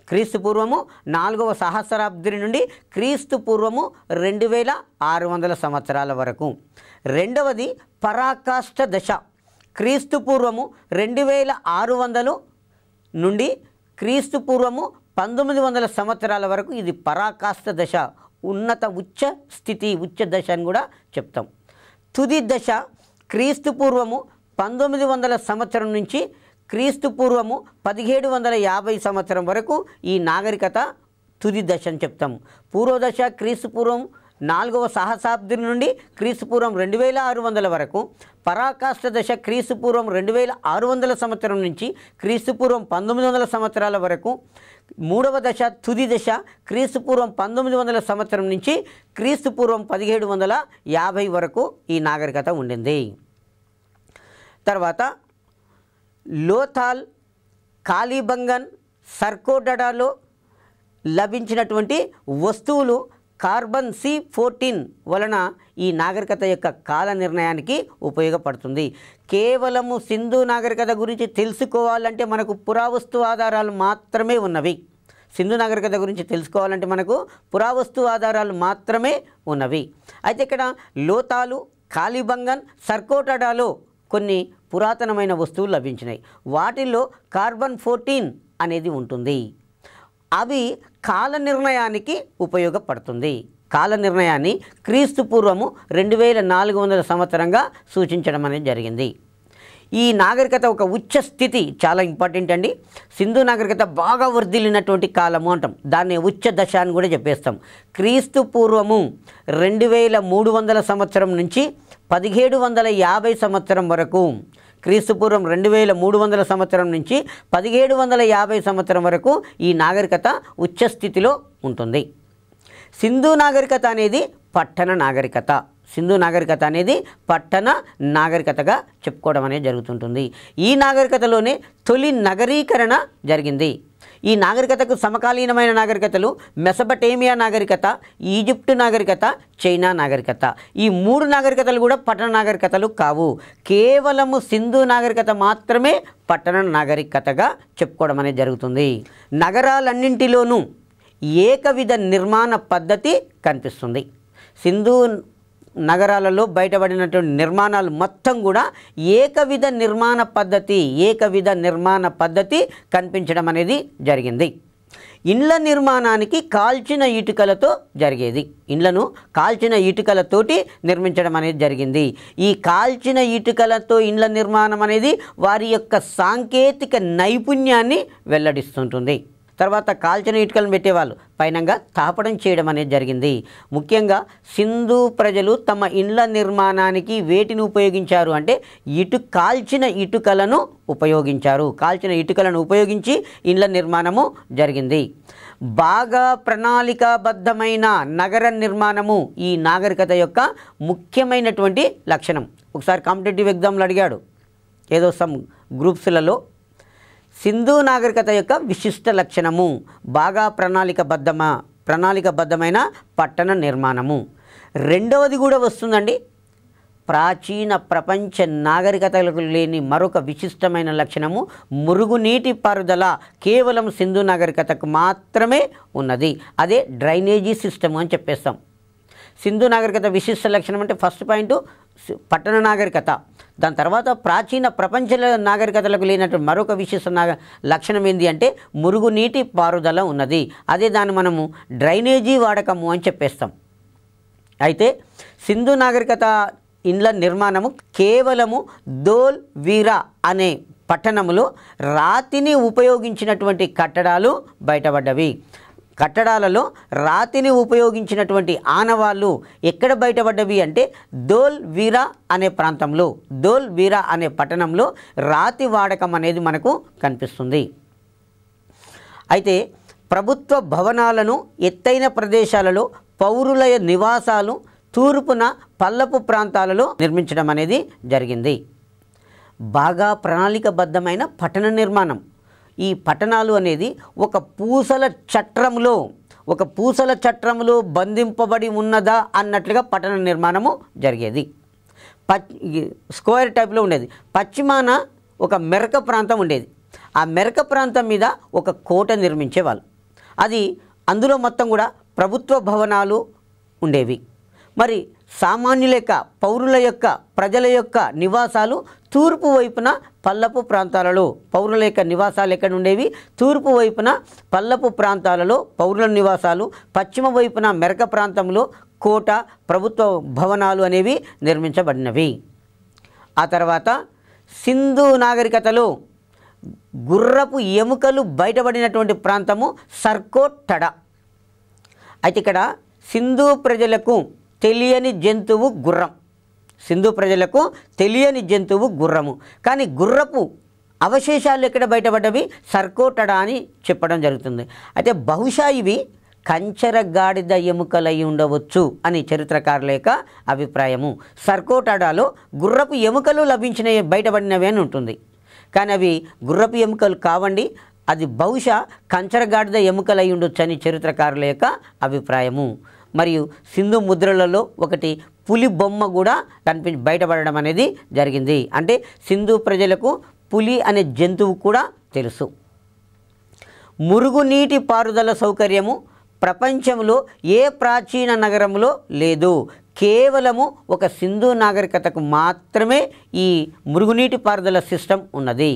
Speaker 1: క్రీస్తు పూర్వము 4వ సహస్రాబ్ది నుండి క్రీస్తు పూర్వము 2600 సంవత్సరాల వరకు. రెండవది పరాకాష్ఠ దశ. క్రీస్తు పూర్వము 2600 నుండి క్రీస్తు పూర్వము 1900 సంవత్సరాల వరకు ఇది పరాకాష్ఠ దశ, ఉన్నత ఉచ్చ స్థితి, ఉచ్చ దశ అని కూడా చెప్తాం. తుది దశ క్రీస్తు పూర్వము 1900 సంవత్సరం నుంచి క్రీస్తు పూర్వము 1750 సంవత్సరం వరకు ఈ నాగరికత తుది దశ అని చెప్తాము. పూర్వదశ క్రీస్తు పూర్వం 4వ సహస్రాబ్ది నుండి క్రీస్తు పూర్వం 2600 వరకు. పరాకాష్ఠ దశ క్రీస్తు పూర్వం 2600 సంవత్సరం నుంచి క్రీస్తు పూర్వం 1900 సంవత్సరాల వరకు. 3వ దశ తుది దశ క్రీస్తు పూర్వం 1900 సంవత్సరం నుంచి క్రీస్తు పూర్వం 1750 వరకు ఈ నాగరికత ఉండింది. తర్వాత లోథాల్, కాలీబంగన్, సర్కోటడాలో లభించినటువంటి వస్తువులు కార్బన్ C14 వలన ఈ నాగరికత యొక్క కాల నిర్ణయానికి ఉపయోగపడుతుంది. కేవలము సింధు నాగరికత గురించి తెలుసుకోవాలంటే మనకు పురావస్తు ఆధారాలు మాత్రమే ఉన్నవి. సింధు నాగరికత గురించి తెలుసుకోవాలంటే మనకు పురావస్తు ఆధారాలు మాత్రమే ఉన్నవి. అయితే ఇక్కడ లోతాలు, కాలీబంగన్, సర్కోటడాలో కొన్ని పురాతనమైన వస్తువులు లభించినాయి. వాటిల్లో కార్బన్ 14 అనేది ఉంటుంది. అవి కాల నిర్ణయానికి ఉపయోగపడుతుంది. కాల నిర్ణయాన్ని క్రీస్తు పూర్వము 2400 సంవత్సరంగా సూచించడం అనేది జరిగింది. ఈ నాగరికత ఒక ఉచ్చ స్థితి చాలా ఇంపార్టెంట్ అండి. సింధు నాగరికత బాగా వర్ధిల్లినటువంటి కాలము అంటాం, దాన్ని ఉచ్చ దశ అని కూడా చెప్పేస్తాం. క్రీస్తు పూర్వము 2300 సంవత్సరం నుంచి 1750 సంవత్సరం వరకు, క్రీస్తు పూర్వం 2300 సంవత్సరం నుంచి 1750 సంవత్సరం వరకు ఈ నాగరికత ఉచ్చ స్థితిలో ఉంటుంది. సింధు నాగరికత అనేది పట్టణ నాగరికత. సింధు నాగరికత అనేది పట్టణ నాగరికతగా చెప్పుకోవడం అనేది జరుగుతుంటుంది. ఈ నాగరికతలోనే తొలి నగరీకరణ జరిగింది. ఈ నాగరికతకు సమకాలీనమైన నాగరికతలు మెసపటేమియా నాగరికత, ఈజిప్టు నాగరికత, చైనా నాగరికత. ఈ 3 నాగరికతలు కూడా పట్టణ నాగరికతలు కావు. కేవలము సింధు నాగరికత మాత్రమే పట్టణ నాగరికతగా చెప్పుకోవడం అనేది జరుగుతుంది. నగరాలన్నింటిలోనూ ఏకవిధ నిర్మాణ పద్ధతి కనిపిస్తుంది. సింధు నగరాలలో బయటపడినటువంటి నిర్మాణాలు మొత్తం కూడా ఏకవిధ నిర్మాణ పద్ధతి కనిపించడం అనేది జరిగింది. ఇండ్ల నిర్మాణానికి కాల్చిన ఇటుకలతో జరిగేది. ఇండ్లను కాల్చిన ఇటుకలతోటి నిర్మించడం అనేది జరిగింది. ఈ కాల్చిన ఇటుకలతో ఇండ్ల నిర్మాణం అనేది వారి యొక్క సాంకేతిక నైపుణ్యాన్ని వెల్లడిస్తుంటుంది. తర్వాత కాల్చిన ఇటుకలను పెట్టేవాళ్ళు పైనంగా తాపడం చేయడం అనేది జరిగింది. ముఖ్యంగా సింధు ప్రజలు తమ ఇండ్ల నిర్మాణానికి వేటిని ఉపయోగించారు అంటే కాల్చిన ఇటుకలను ఉపయోగించారు. కాల్చిన ఇటుకలను ఉపయోగించి ఇండ్ల నిర్మాణము జరిగింది. బాగా ప్రణాళికాబద్ధమైన నగర నిర్మాణము ఈ నాగరికత యొక్క ముఖ్యమైనటువంటి లక్షణం. ఒకసారి కాంపిటేటివ్ ఎగ్జామ్లు అడిగాడు ఏదో సమ్ గ్రూప్స్లలో, సింధు నాగరికత యొక్క విశిష్ట లక్షణము బాగా ప్రణాళికబద్ధమైన పట్టణ నిర్మాణము. రెండవది కూడా వస్తుందండి, ప్రాచీన ప్రపంచ నాగరికతలకు లేని మరొక విశిష్టమైన లక్షణము మురుగునీటి పారుదల కేవలం సింధు నాగరికతకు మాత్రమే ఉన్నది. అదే డ్రైనేజీ సిస్టమ్ అని చెప్పేస్తాం. సింధు నాగరికత విశిష్ట లక్షణం అంటే ఫస్ట్ పాయింట్ పట్టణ నాగరికత, దాని తర్వాత ప్రాచీన ప్రపంచ నాగరికతలకు లేనటువంటి మరొక విశిష్ట లక్షణం ఏంటి అంటే మురుగునీటి పారుదల ఉన్నది. అదే దాన్ని మనము డ్రైనేజీ వాడకము అని చెప్పేస్తాం. అయితే సింధు నాగరికత ఇండ్ల నిర్మాణము కేవలము దోల్ వీరా అనే పట్టణములో రాతిని ఉపయోగించినటువంటి కట్టడాలు బయటపడ్డవి. కట్టడాలలో రాతిని ఉపయోగించినటువంటి ఆనవాళ్ళు ఎక్కడ బయటపడ్డవి అంటే దోల్ వీరా అనే ప్రాంతంలో, దోల్ వీరా అనే పట్టణంలో రాతి వాడకం అనేది మనకు కనిపిస్తుంది. అయితే ప్రభుత్వ భవనాలను ఎత్తైన ప్రదేశాలలో, పౌరుల నివాసాలు తూర్పున పల్లపు ప్రాంతాలలో నిర్మించడం అనేది జరిగింది. బాగా ప్రణాళికబద్ధమైన పట్టణ నిర్మాణం. ఈ పట్టణాలు అనేది ఒక పూసల చట్రంలో బంధింపబడి ఉన్నదా అన్నట్లుగా పట్టణ నిర్మాణము జరిగేది. స్క్వేర్ టైప్లో ఉండేది. పశ్చిమాన ఒక మెరక ప్రాంతం ఉండేది. ఆ మెరక ప్రాంతం మీద ఒక కోట నిర్మించేవాళ్ళు. అందులో మొత్తం కూడా ప్రభుత్వ భవనాలు ఉండేవి. మరి సామాన్యుల యొక్క, పౌరుల యొక్క, ప్రజల యొక్క నివాసాలు తూర్పు వైపున పల్లపు ప్రాంతాలలో, పౌరుల యొక్క నివాసాలు ఎక్కడ ఉండేవి? తూర్పు వైపున పల్లపు ప్రాంతాలలో పౌరుల నివాసాలు, పశ్చిమ వైపున మెరక ప్రాంతంలో కోట, ప్రభుత్వ భవనాలు అనేవి నిర్మించబడినవి. ఆ తర్వాత సింధు నాగరికతలో గుర్రపు ఎముకలు బయటపడినటువంటి ప్రాంతము సర్కోట్టడ. అయితే ఇక్కడ సింధు ప్రజలకు తెలియని జంతువు గుర్రం. సింధు ప్రజలకు తెలియని జంతువు గుర్రము. కానీ గుర్రపు అవశేషాలు ఎక్కడ బయటపడ్డవి? సర్కోటడ అని చెప్పడం జరుగుతుంది. అయితే బహుశా ఇవి కంచర గాడిద ఎముకలై ఉండవచ్చు అని చరిత్రకారుల యొక్క అభిప్రాయము. సర్కోటడాలో గుర్రపు ఎముకలు బయటపడినవి అని ఉంటుంది. కానీ అవి గుర్రపు ఎముకలు కావండి, అది బహుశా కంచర గాడిద ఎముకలై ఉండొచ్చు అని చరిత్రకారుల యొక్క అభిప్రాయము. మరియు సింధు ముద్రలలో ఒకటి పులి బొమ్మ కూడా బయటపడడం అనేది జరిగింది. అంటే సింధు ప్రజలకు పులి అనే జంతువు కూడా తెలుసు. మురుగునీటి పారుదల సౌకర్యము ప్రపంచంలో ఏ ప్రాచీన నగరంలో లేదు. కేవలము ఒక సింధు నాగరికతకు మాత్రమే ఈ మురుగునీటి పారుదల సిస్టమ్ ఉన్నది.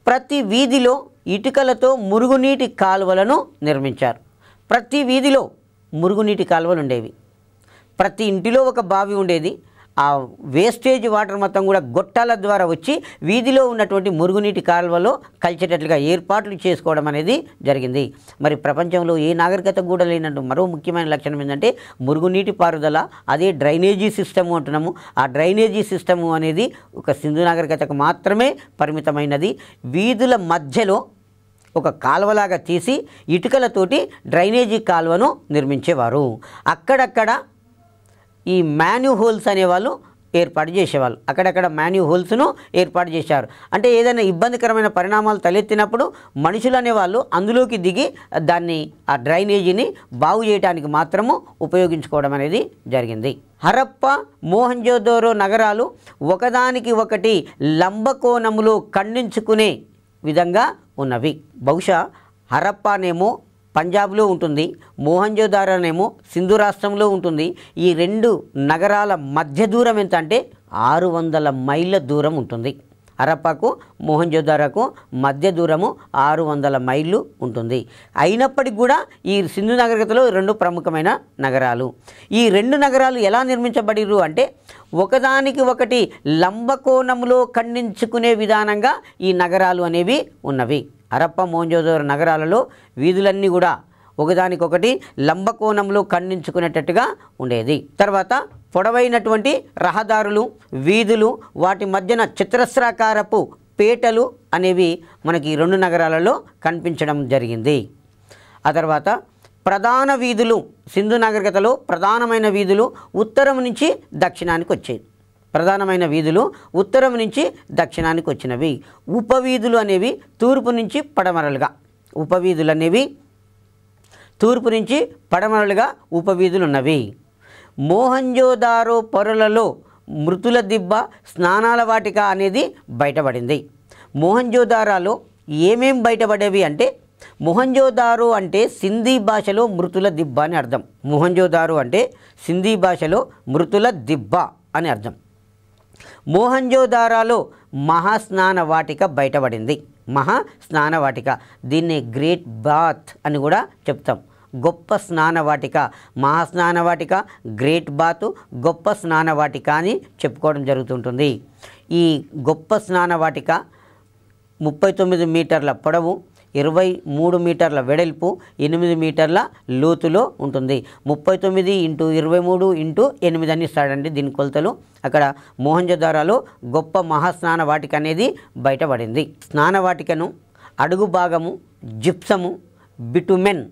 Speaker 1: ప్రతి వీధిలో ఇటుకలతో మురుగునీటి కాలువలను నిర్మించారు. ప్రతి వీధిలో మురుగునీటి కాలువలు ఉండేవి. ప్రతి ఇంటిలో ఒక బావి ఉండేది. ఆ వేస్టేజ్ వాటర్ మొత్తం కూడా గొట్టాల ద్వారా వచ్చి వీధిలో ఉన్నటువంటి మురుగునీటి కాలువలో కలిసేటట్లుగా ఏర్పాట్లు చేసుకోవడం అనేది జరిగింది. మరి ప్రపంచంలో ఏ నాగరికత కూడా లేనట్టు మరో ముఖ్యమైన లక్షణం ఏంటంటే మురుగునీటి పారుదల, అదే డ్రైనేజీ సిస్టము అంటున్నాము. ఆ డ్రైనేజీ సిస్టము అనేది ఒక సింధు నాగరికతకు మాత్రమే పరిమితమైనది. వీధుల మధ్యలో ఒక కాలువలాగా తీసి ఇటుకలతోటి డ్రైనేజీ కాలువను నిర్మించేవారు. అక్కడక్కడ ఈ మాన్యూ హోల్స్ అనేవాళ్ళు ఏర్పాటు చేసేవాళ్ళు. అక్కడక్కడ మాన్యూ హోల్స్ను ఏర్పాటు చేశారు. అంటే ఏదైనా ఇబ్బందికరమైన పరిణామాలు తలెత్తినప్పుడు మనుషులు అనేవాళ్ళు అందులోకి దిగి దాన్ని ఆ డ్రైనేజీని బాగు చేయడానికి మాత్రము ఉపయోగించుకోవడం అనేది జరిగింది. హరప్ప, మోహంజోదరో నగరాలు ఒకదానికి ఒకటి లంబకోణములో ఖండించుకునే విధంగా ఉన్నవి. బహుశా హరప్పానేమో పంజాబ్లో ఉంటుంది, మోహంజోదారోనేమో సింధు రాష్ట్రంలో ఉంటుంది. ఈ రెండు నగరాల మధ్య దూరం ఎంత అంటే 600 మైళ్ళ దూరం ఉంటుంది. హరప్పాకు మోహంజోదారోకు మధ్య దూరము 600 మైళ్ళు ఉంటుంది. అయినప్పటికీ కూడా ఈ సింధు నాగరికతలో రెండు ప్రముఖమైన నగరాలు. ఈ రెండు నగరాలు ఎలా నిర్మించబడిరు అంటే ఒకదానికి ఒకటి లంబకోణంలో ఖండించుకునే విధానంగా ఈ నగరాలు అనేవి ఉన్నవి. హరప్ప, మోహంజోదారో నగరాలలో వీధులన్నీ కూడా ఒకదానికొకటి లంబకోణంలో ఖండించుకునేటట్టుగా ఉండేది. తర్వాత పొడవైనటువంటి రహదారులు, వీధులు, వాటి మధ్యన చతురస్రాకారపు పేటలు అనేవి మనకి ఈ రెండు నగరాలలో కనిపించడం జరిగింది. ఆ తర్వాత ప్రధాన వీధులు, సింధు నాగరికతలో ప్రధానమైన వీధులు ఉత్తరం నుంచి దక్షిణానికి వచ్చాయి. ప్రధానమైన వీధులు ఉత్తరం నుంచి దక్షిణానికి వచ్చినవి. ఉపవీధులు అనేవి తూర్పు నుంచి పడమరలుగా, ఉపవీధులు అనేవి తూర్పు నుంచి పడమరలుగా ఉపవీధులు ఉన్నవి. మోహంజోదారో పొరలలో మృతుల దిబ్బ, స్నానాల వాటిక అనేది బయటపడింది. మోహంజోదారోలో ఏమేం బయటపడేవి అంటే మొహంజోదారో అంటే సింధీ భాషలో మృతుల దిబ్బ అని అర్థం. మొహంజోదారో అంటే సింధీ భాషలో మృతుల దిబ్బ అని అర్థం. మోహంజోదారోలో మహాస్నాన వాటిక బయటపడింది. మహాస్నాన వాటిక, దీన్ని గ్రేట్ బాత్ అని కూడా చెప్తాం. గొప్ప స్నాన వాటిక, మహాస్నాన వాటిక, గ్రేట్ బాత్, గొప్ప స్నాన వాటిక అని చెప్పుకోవడం జరుగుతుంటుంది. ఈ గొప్ప స్నాన వాటిక 39 మీటర్ల పొడవు, 23 మీటర్ల వెడల్పు, 8 మీటర్ల లోతులో ఉంటుంది. 39 × 23 × 8 అని ఇస్తాడండి దీని కొలతలు. అక్కడ మోహంజోదారోలో గొప్ప మహాస్నాన వాటిక అనేది బయటపడింది. స్నానవాటికను అడుగు భాగము జిప్సము, బిటుమెన్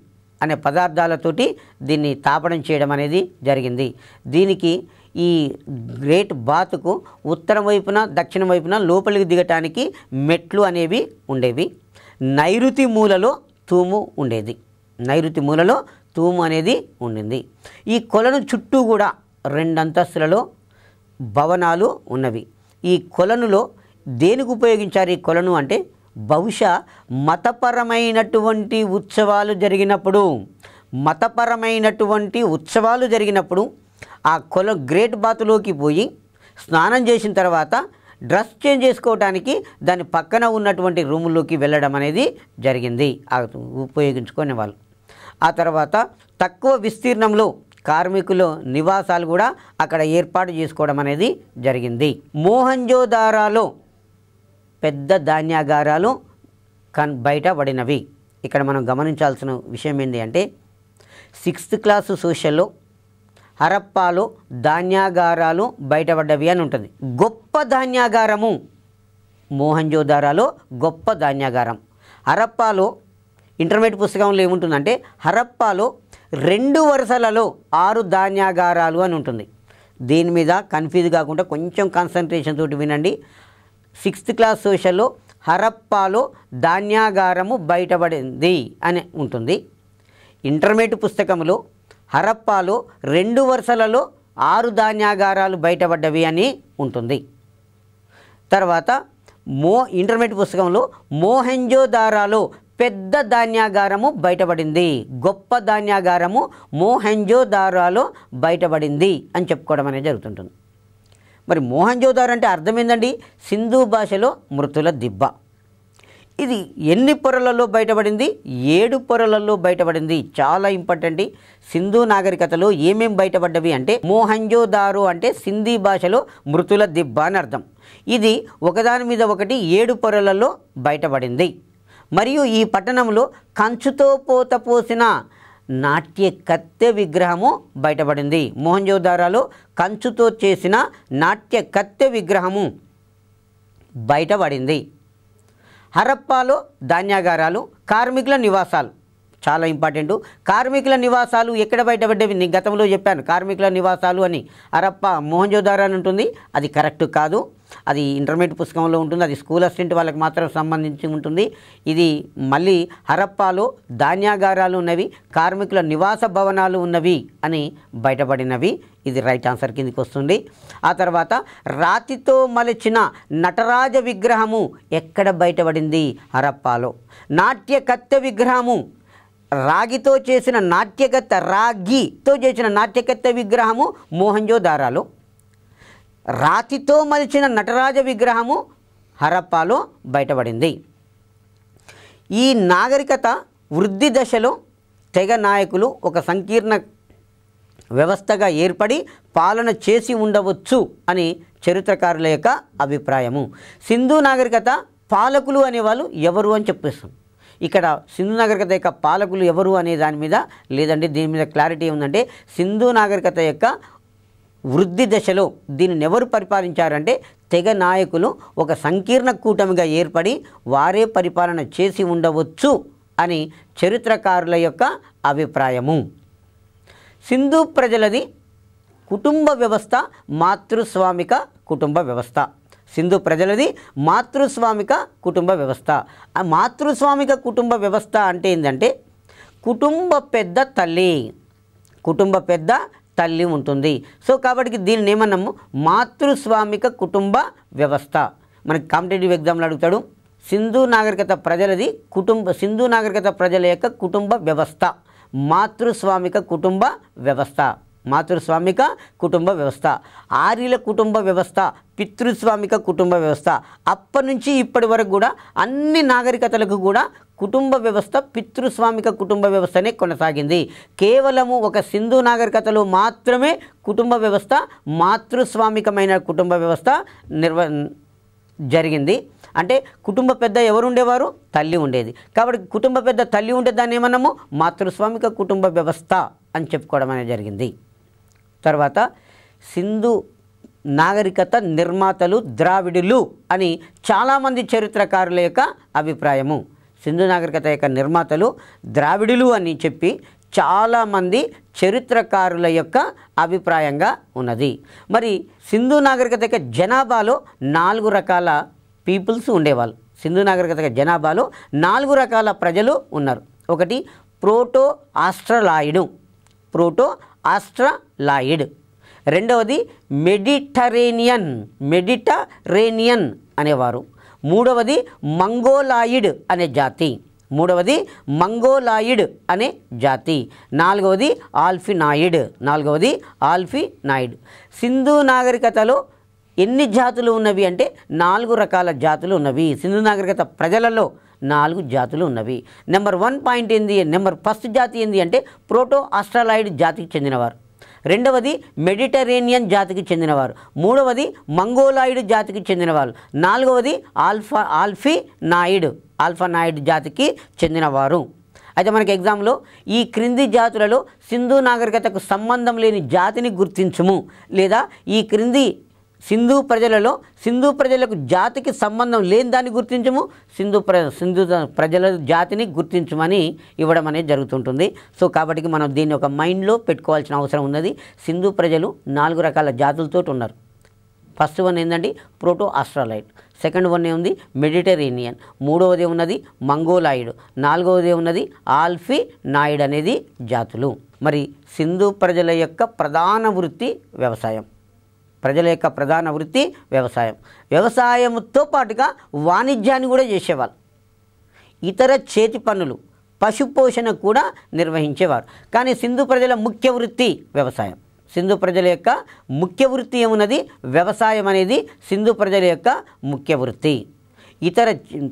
Speaker 1: అనే పదార్థాలతోటి దీన్ని తాపడం చేయడం అనేది జరిగింది. దీనికి ఈ గ్రేట్ బాత్కు ఉత్తరం వైపున దక్షిణం వైపున లోపలికి దిగటానికి మెట్లు అనేవి ఉండేవి. నైరుతి మూలలో తూము ఉండేది. నైరుతి మూలలో తూము అనేది ఉండింది. ఈ కొలను చుట్టూ కూడా 2 అంతస్తులలో భవనాలు ఉన్నవి. ఈ కొలనులో దేనికి ఉపయోగించారు ఈ కొలను అంటే బహుశా మతపరమైనటువంటి ఉత్సవాలు జరిగినప్పుడు ఆ గ్రేట్ బాత్లోకి పోయి స్నానం చేసిన తర్వాత డ్రెస్ చేంజ్ చేసుకోవడానికి దాని పక్కన ఉన్నటువంటి రూముల్లోకి వెళ్ళడం అనేది జరిగింది, ఉపయోగించుకునే వాళ్ళు. ఆ తర్వాత తక్కువ విస్తీర్ణంలో కార్మికుల నివాసాలు కూడా అక్కడ ఏర్పాటు చేసుకోవడం అనేది జరిగింది. మోహంజోదారోలో పెద్ద ధాన్యాగారాలు బయటపడినవి. ఇక్కడ మనం గమనించాల్సిన విషయం ఏంటి అంటే 6th క్లాసు సోషల్లో హరప్పాలో ధాన్యాగారాలు బయటపడ్డవి అని ఉంటుంది. గొప్ప ధాన్యాగారము మోహంజోదారోలో గొప్ప ధాన్యాగారం. హరప్పాలో ఇంటర్మీడియట్ పుస్తకంలో ఏముంటుందంటే హరప్పాలో 2 వరుసలలో 6 ధాన్యాగారాలు అని ఉంటుంది. దీని మీద కన్ఫ్యూజ్ కాకుండా కొంచెం కాన్సన్ట్రేషన్ తోటి వినండి. 6th క్లాస్ సోషల్లో హరప్పాలో ధాన్యాగారము బయటపడింది అని ఉంటుంది. ఇంటర్మీడియట్ పుస్తకంలో హరప్పాలో 2 వరుసలలో 6 ధాన్యాగారాలు బయటపడ్డవి అని ఉంటుంది. తర్వాత ఇంటర్మీడియట్ పుస్తకంలో మోహంజోదారోలో పెద్ద ధాన్యాగారము బయటపడింది, గొప్ప ధాన్యాగారము మోహంజోదారోలో బయటపడింది అని చెప్పుకోవడం అనేది జరుగుతుంటుంది. మరి మోహంజోదారో అంటే అర్థం ఏందండి? సింధు భాషలో మృతుల దిబ్బ. ఇది ఎన్ని పొరలలో బయటపడింది? 7 పొరలలో బయటపడింది. చాలా ఇంపార్టెంట్. సింధు నాగరికతలో ఏమేం బయటపడ్డవి అంటే మోహంజోదారో అంటే సింధీ భాషలో మృతుల దిబ్బ అని అర్థం. ఇది ఒకదాని మీద ఒకటి 7 పొరలలో బయటపడింది. మరియు ఈ పట్టణంలో కంచుతో పోత పోసిన నాట్య కత్తె విగ్రహము బయటపడింది. మోహంజోదారోలో కంచుతో చేసిన నాట్య కత్తె విగ్రహము బయటపడింది. హరప్పాలో ధాన్యాగారాలు, కార్మికుల నివాసాలు చాలా ఇంపార్టెంట్. కార్మికుల నివాసాలు ఎక్కడ బయటపడ్డవి? నేను గతంలో చెప్పాను కార్మికుల నివాసాలు అని. హరప్పా మోహంజోదారో అని ఉంటుంది, అది కరెక్ట్ కాదు. అది ఇంటర్మీడియట్ పుస్తకంలో ఉంటుంది, అది స్కూల్ అసిస్టెంట్ వాళ్ళకి మాత్రం సంబంధించి ఉంటుంది. ఇది మళ్ళీ హరప్పాలో ధాన్యాగారాలు ఉన్నవి, కార్మికుల నివాస భవనాలు ఉన్నవి అని బయటపడినవి. ఇది రైట్ ఆన్సర్ కిందికి వస్తుంది. ఆ తర్వాత రాతితో మలిచిన నటరాజ విగ్రహము ఎక్కడ బయటపడింది? హరప్పాలో. నాట్య కత్తె విగ్రహము రాగితో చేసిన రాగితో చేసిన నాట్యకత్తె విగ్రహము మోహంజోదారోలో. రాతితో మలిచిన నటరాజ విగ్రహము హరప్పాలో బయటపడింది. ఈ నాగరికత వృద్ధి దశలో తెగ నాయకులు ఒక సంకీర్ణ వ్యవస్థగా ఏర్పడి పాలన చేసి ఉండవచ్చు అని చరిత్రకారుల యొక్క అభిప్రాయము. సింధు నాగరికత పాలకులు అనేవాళ్ళు ఎవరు అని చెప్పేస్తాం. ఇక్కడ సింధు నాగరికత యొక్క పాలకులు ఎవరు అనే దాని మీద లేదండి, దీని మీద క్లారిటీ ఉందంటే సింధు నాగరికత యొక్క వృద్ధి దశలో దీనిని ఎవరు పరిపాలించారంటే తెగ నాయకులు ఒక సంకీర్ణ కూటమిగా ఏర్పడి వారే పరిపాలన చేసి ఉండవచ్చు అని చరిత్రకారుల యొక్క అభిప్రాయము. సింధు ప్రజలది కుటుంబ వ్యవస్థ, మాతృస్వామిక కుటుంబ వ్యవస్థ. సింధు ప్రజలది మాతృస్వామిక కుటుంబ వ్యవస్థ. ఆ మాతృస్వామిక కుటుంబ వ్యవస్థ అంటే ఏంటంటే కుటుంబ పెద్ద తల్లి ఉంటుంది. సో కాబట్టి దీనిని ఏమన్నాము? మాతృస్వామిక కుటుంబ వ్యవస్థ. మనకి కాంపిటేటివ్ ఎగ్జామ్లో అడుగుతాడు, సింధు నాగరికత ప్రజలది సింధు నాగరికత ప్రజల యొక్క కుటుంబ వ్యవస్థ మాతృస్వామిక కుటుంబ వ్యవస్థ. మాతృస్వామిక కుటుంబ వ్యవస్థ. ఆర్యుల కుటుంబ వ్యవస్థ పితృస్వామిక కుటుంబ వ్యవస్థ. అప్పటి నుంచి ఇప్పటి వరకు కూడా అన్ని నాగరికతలకు కూడా కుటుంబ వ్యవస్థ పితృస్వామిక కుటుంబ వ్యవస్థనే కొనసాగింది. కేవలము ఒక సింధు నాగరికతలో మాత్రమే కుటుంబ వ్యవస్థ మాతృస్వామికమైన కుటుంబ వ్యవస్థ జరిగింది. అంటే కుటుంబ పెద్ద ఎవరు ఉండేవారు? తల్లి ఉండేది. కాబట్టి కుటుంబ పెద్ద తల్లి ఉంటే దాన్ని ఏమన్నాము? మాతృస్వామిక కుటుంబ వ్యవస్థ అని చెప్పుకోవడం అనేది జరిగింది. తర్వాత సింధు నాగరికత నిర్మాతలు ద్రావిడులు అని చాలామంది చరిత్రకారుల యొక్క అభిప్రాయము. సింధు నాగరికత యొక్క నిర్మాతలు ద్రావిడులు అని చెప్పి చాలామంది చరిత్రకారుల యొక్క అభిప్రాయంగా ఉన్నది. మరి సింధు నాగరికత యొక్క జనాభాలో 4 రకాల పీపుల్స్ ఉండేవాళ్ళు. సింధు నాగరికత యొక్క జనాభాలో 4 రకాల ప్రజలు ఉన్నారు. ఒకటి ప్రోటో ఆస్ట్రలాయిడ్. రెండవది మెడిటరేనియన్ అనేవారు. మూడవది మంగోలాయిడ్ అనే జాతి. నాలుగవది ఆల్ఫినాయిడ్. సింధు నాగరికతలో ఎన్ని జాతులు ఉన్నవి అంటే 4 రకాల జాతులు ఉన్నవి. సింధు నాగరికత ప్రజలలో 4 జాతులు ఉన్నవి. నెంబర్ 1 పాయింట్ ఏంది? ఫస్ట్ జాతి ఏంది అంటే ప్రోటో ఆస్ట్రలాయిడ్ జాతికి చెందినవారు. రెండవది మెడిటరేనియన్ జాతికి చెందినవారు. మూడవది మంగోలాయిడ్ జాతికి చెందినవారు. నాలుగవది ఆల్ఫానాయిడ్ జాతికి చెందినవారు. అయితే మనకి ఎగ్జామ్లో ఈ క్రింది జాతులలో సింధు నాగరికతకు సంబంధం లేని జాతిని గుర్తించుము, లేదా ఈ క్రింది సింధు ప్రజలకు జాతికి సంబంధం లేని దాన్ని గుర్తించము, సింధు ప్రజల జాతిని గుర్తించమని ఇవ్వడం అనేది జరుగుతుంటుంది. సో కాబట్టి మనం దీన్ని ఒక మైండ్లో పెట్టుకోవాల్సిన అవసరం ఉన్నది. సింధు ప్రజలు 4 రకాల జాతులతో ఉన్నారు. ఫస్ట్ వన్ ఏంటంటే ప్రోటో ఆస్ట్రలాయిడ్, సెకండ్ వన్ ఏముంది మెడిటరేనియన్, మూడవది ఉన్నది మంగోలాయిడ్, నాలుగవది ఉన్నది ఆల్ఫినాయిడ్ అనేది జాతులు. మరి సింధు ప్రజల యొక్క ప్రధాన వృత్తి వ్యవసాయం. వ్యవసాయంతో పాటుగా వాణిజ్యాన్ని కూడా చేసేవాళ్ళు. ఇతర చేతి పనులు, పశుపోషణ కూడా నిర్వహించేవారు. కానీ సింధు ప్రజల ముఖ్య వృత్తి వ్యవసాయం. సింధు ప్రజల యొక్క ముఖ్య వృత్తి ఏమున్నది? వ్యవసాయం అనేది సింధు ప్రజల యొక్క ముఖ్య వృత్తి.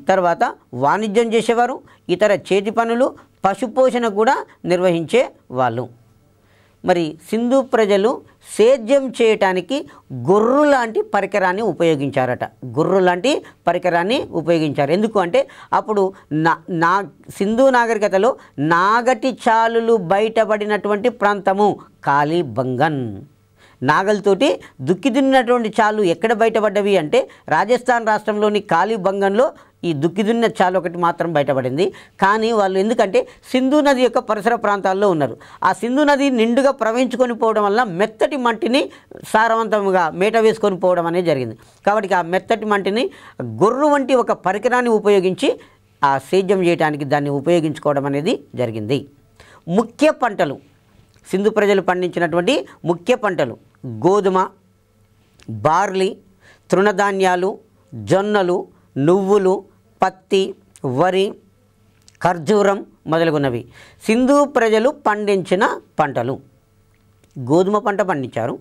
Speaker 1: తర్వాత వాణిజ్యం చేసేవారు, ఇతర చేతి పనులు, పశుపోషణ కూడా నిర్వహించే వాళ్ళు. మరి సింధు ప్రజలు సేద్యం చేయటానికి గొర్రు లాంటి పరికరాన్ని ఉపయోగించారట. గొర్రు లాంటి పరికరాన్ని ఉపయోగించారు. ఎందుకు అంటే అప్పుడు నా సింధు నాగరికతలో నాగటి చాలులు బయటపడినటువంటి ప్రాంతము కాళీబంగన్. నాగలతోటి దుక్కి దున్నినటువంటి చాలు ఎక్కడ బయటపడ్డవి అంటే రాజస్థాన్ రాష్ట్రంలోని కాళీబంగన్లో ఈ దుక్కి దున్న చాలు ఒకటి మాత్రం బయటపడింది. కానీ వాళ్ళు ఎందుకంటే సింధు నది యొక్క పరిసర ప్రాంతాల్లో ఉన్నారు. ఆ సింధు నది నిండుగా ప్రవహించుకొని పోవడం వల్ల మెత్తటి మట్టిని సారవంతంగా మేట వేసుకొని పోవడం అనేది జరిగింది. కాబట్టి ఆ మెత్తటి మట్టిని గొర్రు వంటి ఒక పరికరాన్ని ఉపయోగించి ఆ సేద్యం చేయడానికి దాన్ని ఉపయోగించుకోవడం అనేది జరిగింది. ముఖ్య పంటలు, సింధు ప్రజలు పండించినటువంటి ముఖ్య పంటలు గోధుమ, బార్లీ, తృణధాన్యాలు, జొన్నలు, నువ్వులు, పత్తి, వరి, ఖర్జూరం మొదలగునవి సింధు ప్రజలు పండించిన పంటలు. గోధుమ పంట పండించారు,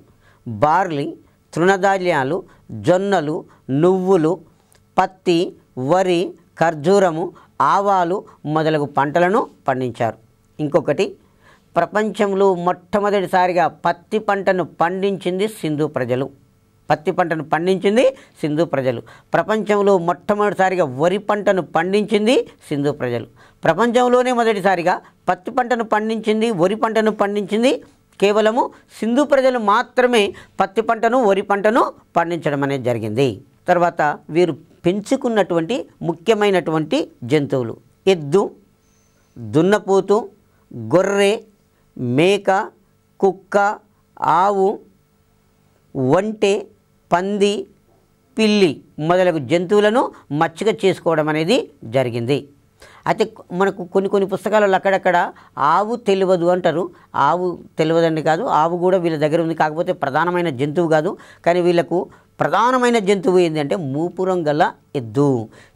Speaker 1: బార్లీ, తృణధాన్యాలు, జొన్నలు, నువ్వులు, పత్తి, వరి, ఖర్జూరము, ఆవాలు మొదలగు పంటలను పండించారు. ఇంకొకటి, ప్రపంచంలో మొట్టమొదటిసారిగా పత్తి పంటను పండించింది సింధు ప్రజలు. పత్తి పంటను పండించింది సింధు ప్రజలు. ప్రపంచంలో మొట్టమొదటిసారిగా వరి పంటను పండించింది సింధు ప్రజలు. ప్రపంచంలోనే మొదటిసారిగా పత్తి పంటను పండించింది, వరి పంటను పండించింది కేవలము సింధు ప్రజలు మాత్రమే. పత్తి పంటను, వరి పంటను పండించడం అనేది జరిగింది. తర్వాత వీరు పెంచుకున్నటువంటి ముఖ్యమైనటువంటి జంతువులు ఎద్దు, దున్నపోతు, గొర్రె, మేక, కుక్క, ఆవు, ఒంటె, పంది, పిల్లి మొదలగు జంతువులను మచ్చిక చేసుకోవడం అనేది జరిగింది. అయితే మనకు కొన్ని పుస్తకాలలో అక్కడక్కడ ఆవు తెలియదు అంటారు. ఆవు తెలియదండి కాదు, ఆవు కూడా వీళ్ళ దగ్గర ఉంది. కాకపోతే ప్రధానమైన జంతువు కాదు. కానీ వీళ్ళకు ప్రధానమైన జంతువు ఏంటంటే మూపురం గల ఎద్దు.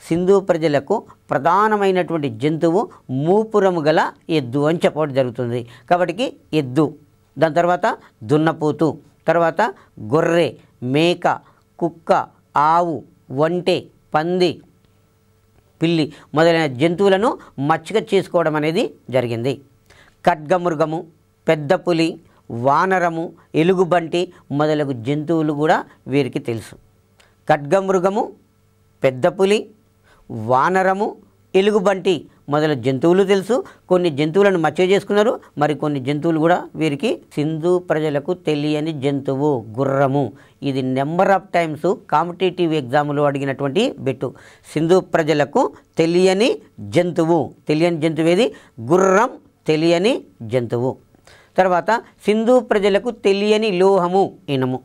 Speaker 1: సింధు ప్రజలకు ప్రధానమైనటువంటి జంతువు మూపురము గల ఎద్దు అని చెప్పడం జరుగుతుంది. కాబట్టి ఎద్దు, దాని తర్వాత దున్నపోతు, తర్వాత గొర్రె, మేక, కుక్క, ఆవు, ఒంటె, పంది, పిల్లి మొదలైన జంతువులను మచ్చిక చేసుకోవడం అనేది జరిగింది. ఖడ్గమృగము, పెద్ద పులి, వానరము, ఎలుగుబంటి మొదలగు జంతువులు కూడా వీరికి తెలుసు. ఖడ్గమృగము, పెద్ద పులి, వానరము, ఎలుగుబంటి మొదల జంతువులు తెలుసు. కొన్ని జంతువులను మచ్చిక చేసుకున్నారు. మరి కొన్ని జంతువులు కూడా వీరికి సింధు ప్రజలకు తెలియని జంతువు గుర్రము. ఇది నెంబర్ ఆఫ్ టైమ్స్ కాంపిటేటివ్ ఎగ్జామ్లో అడిగినటువంటి బెట్టు. సింధు ప్రజలకు తెలియని జంతువు. తెలియని జంతువు ఏది? గుర్రం తెలియని జంతువు. తర్వాత సింధు ప్రజలకు తెలియని లోహము ఇనుము.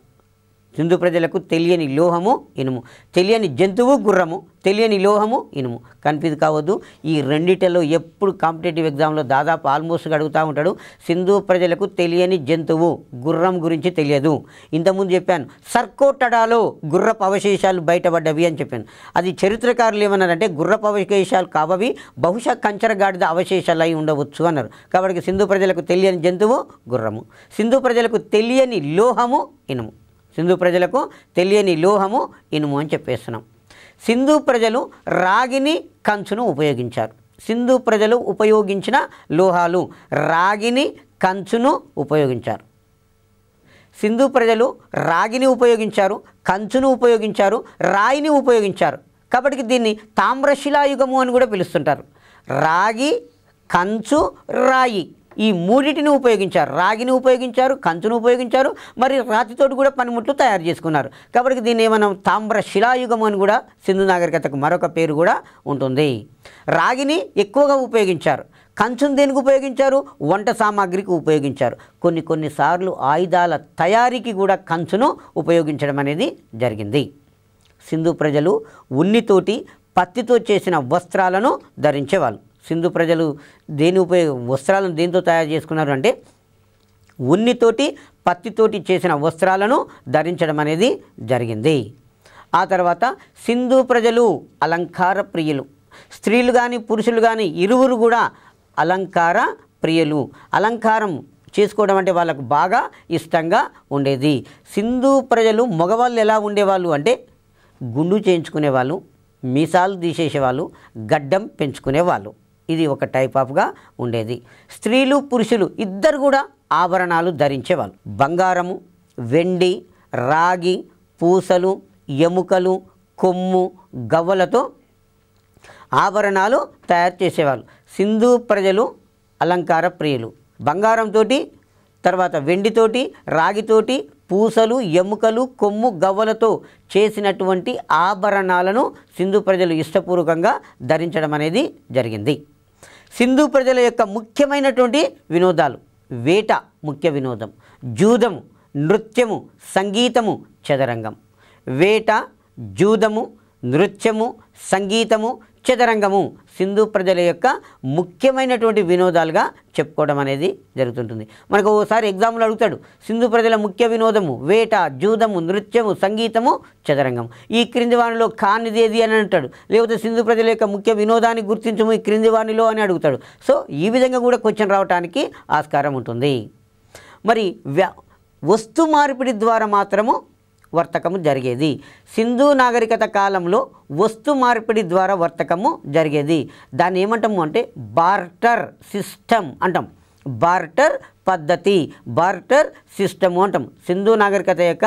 Speaker 1: సింధు ప్రజలకు తెలియని లోహము ఇనుము. తెలియని జంతువు గుర్రము, తెలియని లోహము ఇనుము. కన్ఫ్యూజ్ కావద్దు. ఈ రెండిటిలో ఎప్పుడు కాంపిటేటివ్ ఎగ్జామ్లో దాదాపు ఆల్మోస్ట్గా అడుగుతూ ఉంటాడు. సింధు ప్రజలకు తెలియని జంతువు గుర్రం గురించి తెలియదు. ఇంతకుముందు చెప్పాను సర్కోటడాలో గుర్రపు అవశేషాలు బయటపడ్డవి అని చెప్పాను. అది చరిత్రకారులు ఏమన్నారంటే గుర్రపు అవశేషాలు కావవి, బహుశా కంచరగాడిద అవశేషాలు అయి ఉండవచ్చు అన్నారు. కాబట్టి సింధు ప్రజలకు తెలియని జంతువు గుర్రము. సింధు ప్రజలకు తెలియని లోహము ఇనుము. సింధు ప్రజలకు తెలియని లోహము ఇనుము అని చెప్పేస్తున్నాం. సింధు ప్రజలు రాగిని, కంచును ఉపయోగించారు. సింధు ప్రజలు ఉపయోగించిన లోహాలు రాగిని, కంచును ఉపయోగించారు. సింధు ప్రజలు రాగిని ఉపయోగించారు, కంచును ఉపయోగించారు, రాయిని ఉపయోగించారు. కాబట్టి దీన్ని తామ్రశిలాయుగము అని కూడా పిలుస్తుంటారు. రాగి, కంచు, రాయి ఈ మూడింటిని ఉపయోగించారు. రాగిని ఉపయోగించారు, కంచును ఉపయోగించారు, మరి రాతితోటి కూడా పనిముట్లు తయారు చేసుకున్నారు. కాబట్టి దీన్ని మనం తామ్రశిలాయుగం అని కూడా సింధు నాగరికతకు మరొక పేరు కూడా ఉంటుంది. రాగిని ఎక్కువగా ఉపయోగించారు. కంచును దేనికి ఉపయోగించారు? వంట సామాగ్రికి ఉపయోగించారు. కొన్నిసార్లు ఆయుధాల తయారీకి కూడా కంచును ఉపయోగించడం అనేది జరిగింది. సింధు ప్రజలు ఉన్నితోటి, పత్తితో చేసిన వస్త్రాలను ధరించేవాళ్ళు. సింధు ప్రజలు వస్త్రాలను దేనితో తయారు చేసుకున్నారు అంటే ఉన్నితోటి, పత్తితోటి చేసిన వస్త్రాలను ధరించడం అనేది జరిగింది. ఆ తర్వాత సింధు ప్రజలు అలంకార ప్రియులు. స్త్రీలు కానీ పురుషులు కానీ ఇరువురు కూడా అలంకార ప్రియులు. అలంకారం చేసుకోవడం అంటే వాళ్ళకు బాగా ఇష్టంగా ఉండేది. సింధు ప్రజలు మగవాళ్ళు ఎలా ఉండేవాళ్ళు అంటే గుండు చేయించుకునేవాళ్ళు, మీసాలు తీసేసేవాళ్ళు, గడ్డం పెంచుకునేవాళ్ళు. ఇది ఒక టైప్ ఆఫ్గా ఉండేది. స్త్రీలు పురుషులు ఇద్దరు కూడా ఆభరణాలు ధరించేవాళ్ళు. బంగారము, వెండి, రాగి, పూసలు, ఎముకలు, కొమ్ము, గవ్వలతో ఆభరణాలు తయారు చేసేవాళ్ళు. సింధు ప్రజలు అలంకార ప్రియులు. బంగారంతో, తర్వాత వెండితోటి, రాగితోటి, పూసలు, ఎముకలు, కొమ్ము, గవ్వలతో చేసినటువంటి ఆభరణాలను సింధు ప్రజలు ఇష్టపూర్వకంగా ధరించడం అనేది జరిగింది. సింధు ప్రజల యొక్క ముఖ్యమైనటువంటి వినోదాలు: వేట ముఖ్య వినోదం, జూదము, నృత్యము, సంగీతము, చదరంగం. వేట, జూదము, నృత్యము, సంగీతము, చదరంగము సింధు ప్రజల యొక్క ముఖ్యమైనటువంటి వినోదాలుగా చెప్పుకోవడం అనేది జరుగుతుంటుంది. మనకు ఓసారి ఎగ్జామ్లో అడుగుతాడు, సింధు ప్రజల ముఖ్య వినోదము వేట, జూదము, నృత్యము, సంగీతము, చదరంగం. ఈ క్రింది వానిలో కానిదేది అని అంటాడు. లేకపోతే సింధు ప్రజల యొక్క ముఖ్య వినోదాన్ని గుర్తించము ఈ క్రింది వానిలో అని అడుగుతాడు. సో ఈ విధంగా కూడా క్వశ్చన్ రావడానికి ఆస్కారం ఉంటుంది. మరి వస్తు మార్పిడి ద్వారా మాత్రము వర్తకము జరిగేది. సింధు నాగరికత కాలంలో వస్తు మార్పిడి ద్వారా వర్తకము జరిగేది. దాన్ని ఏమంటాము అంటే బార్టర్ సిస్టమ్ అంటాం. బార్టర్ పద్ధతి, బార్టర్ సిస్టము అంటాం. సింధు నాగరికత యొక్క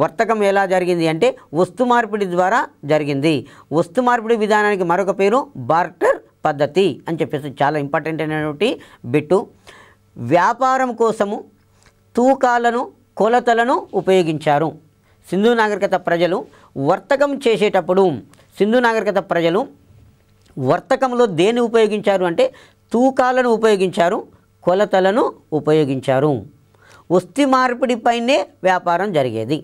Speaker 1: వర్తకం ఎలా జరిగింది అంటే వస్తు మార్పిడి ద్వారా జరిగింది. వస్తు మార్పిడి విధానానికి మరొక పేరు బార్టర్ పద్ధతి అని చెప్పేసి చాలా ఇంపార్టెంట్ అయినటువంటి బిట్టు. వ్యాపారం కోసము తూకాలను, కొలతలను ఉపయోగించారు. సింధు నాగరికత ప్రజలు వర్తకం చేసేటప్పుడు సింధు నాగరికత ప్రజలు వర్తకంలో దేన్ని ఉపయోగించారు అంటే తూకాలను ఉపయోగించారు, కొలతలను ఉపయోగించారు. వస్తు మార్పిడిపైనే వ్యాపారం జరిగేది.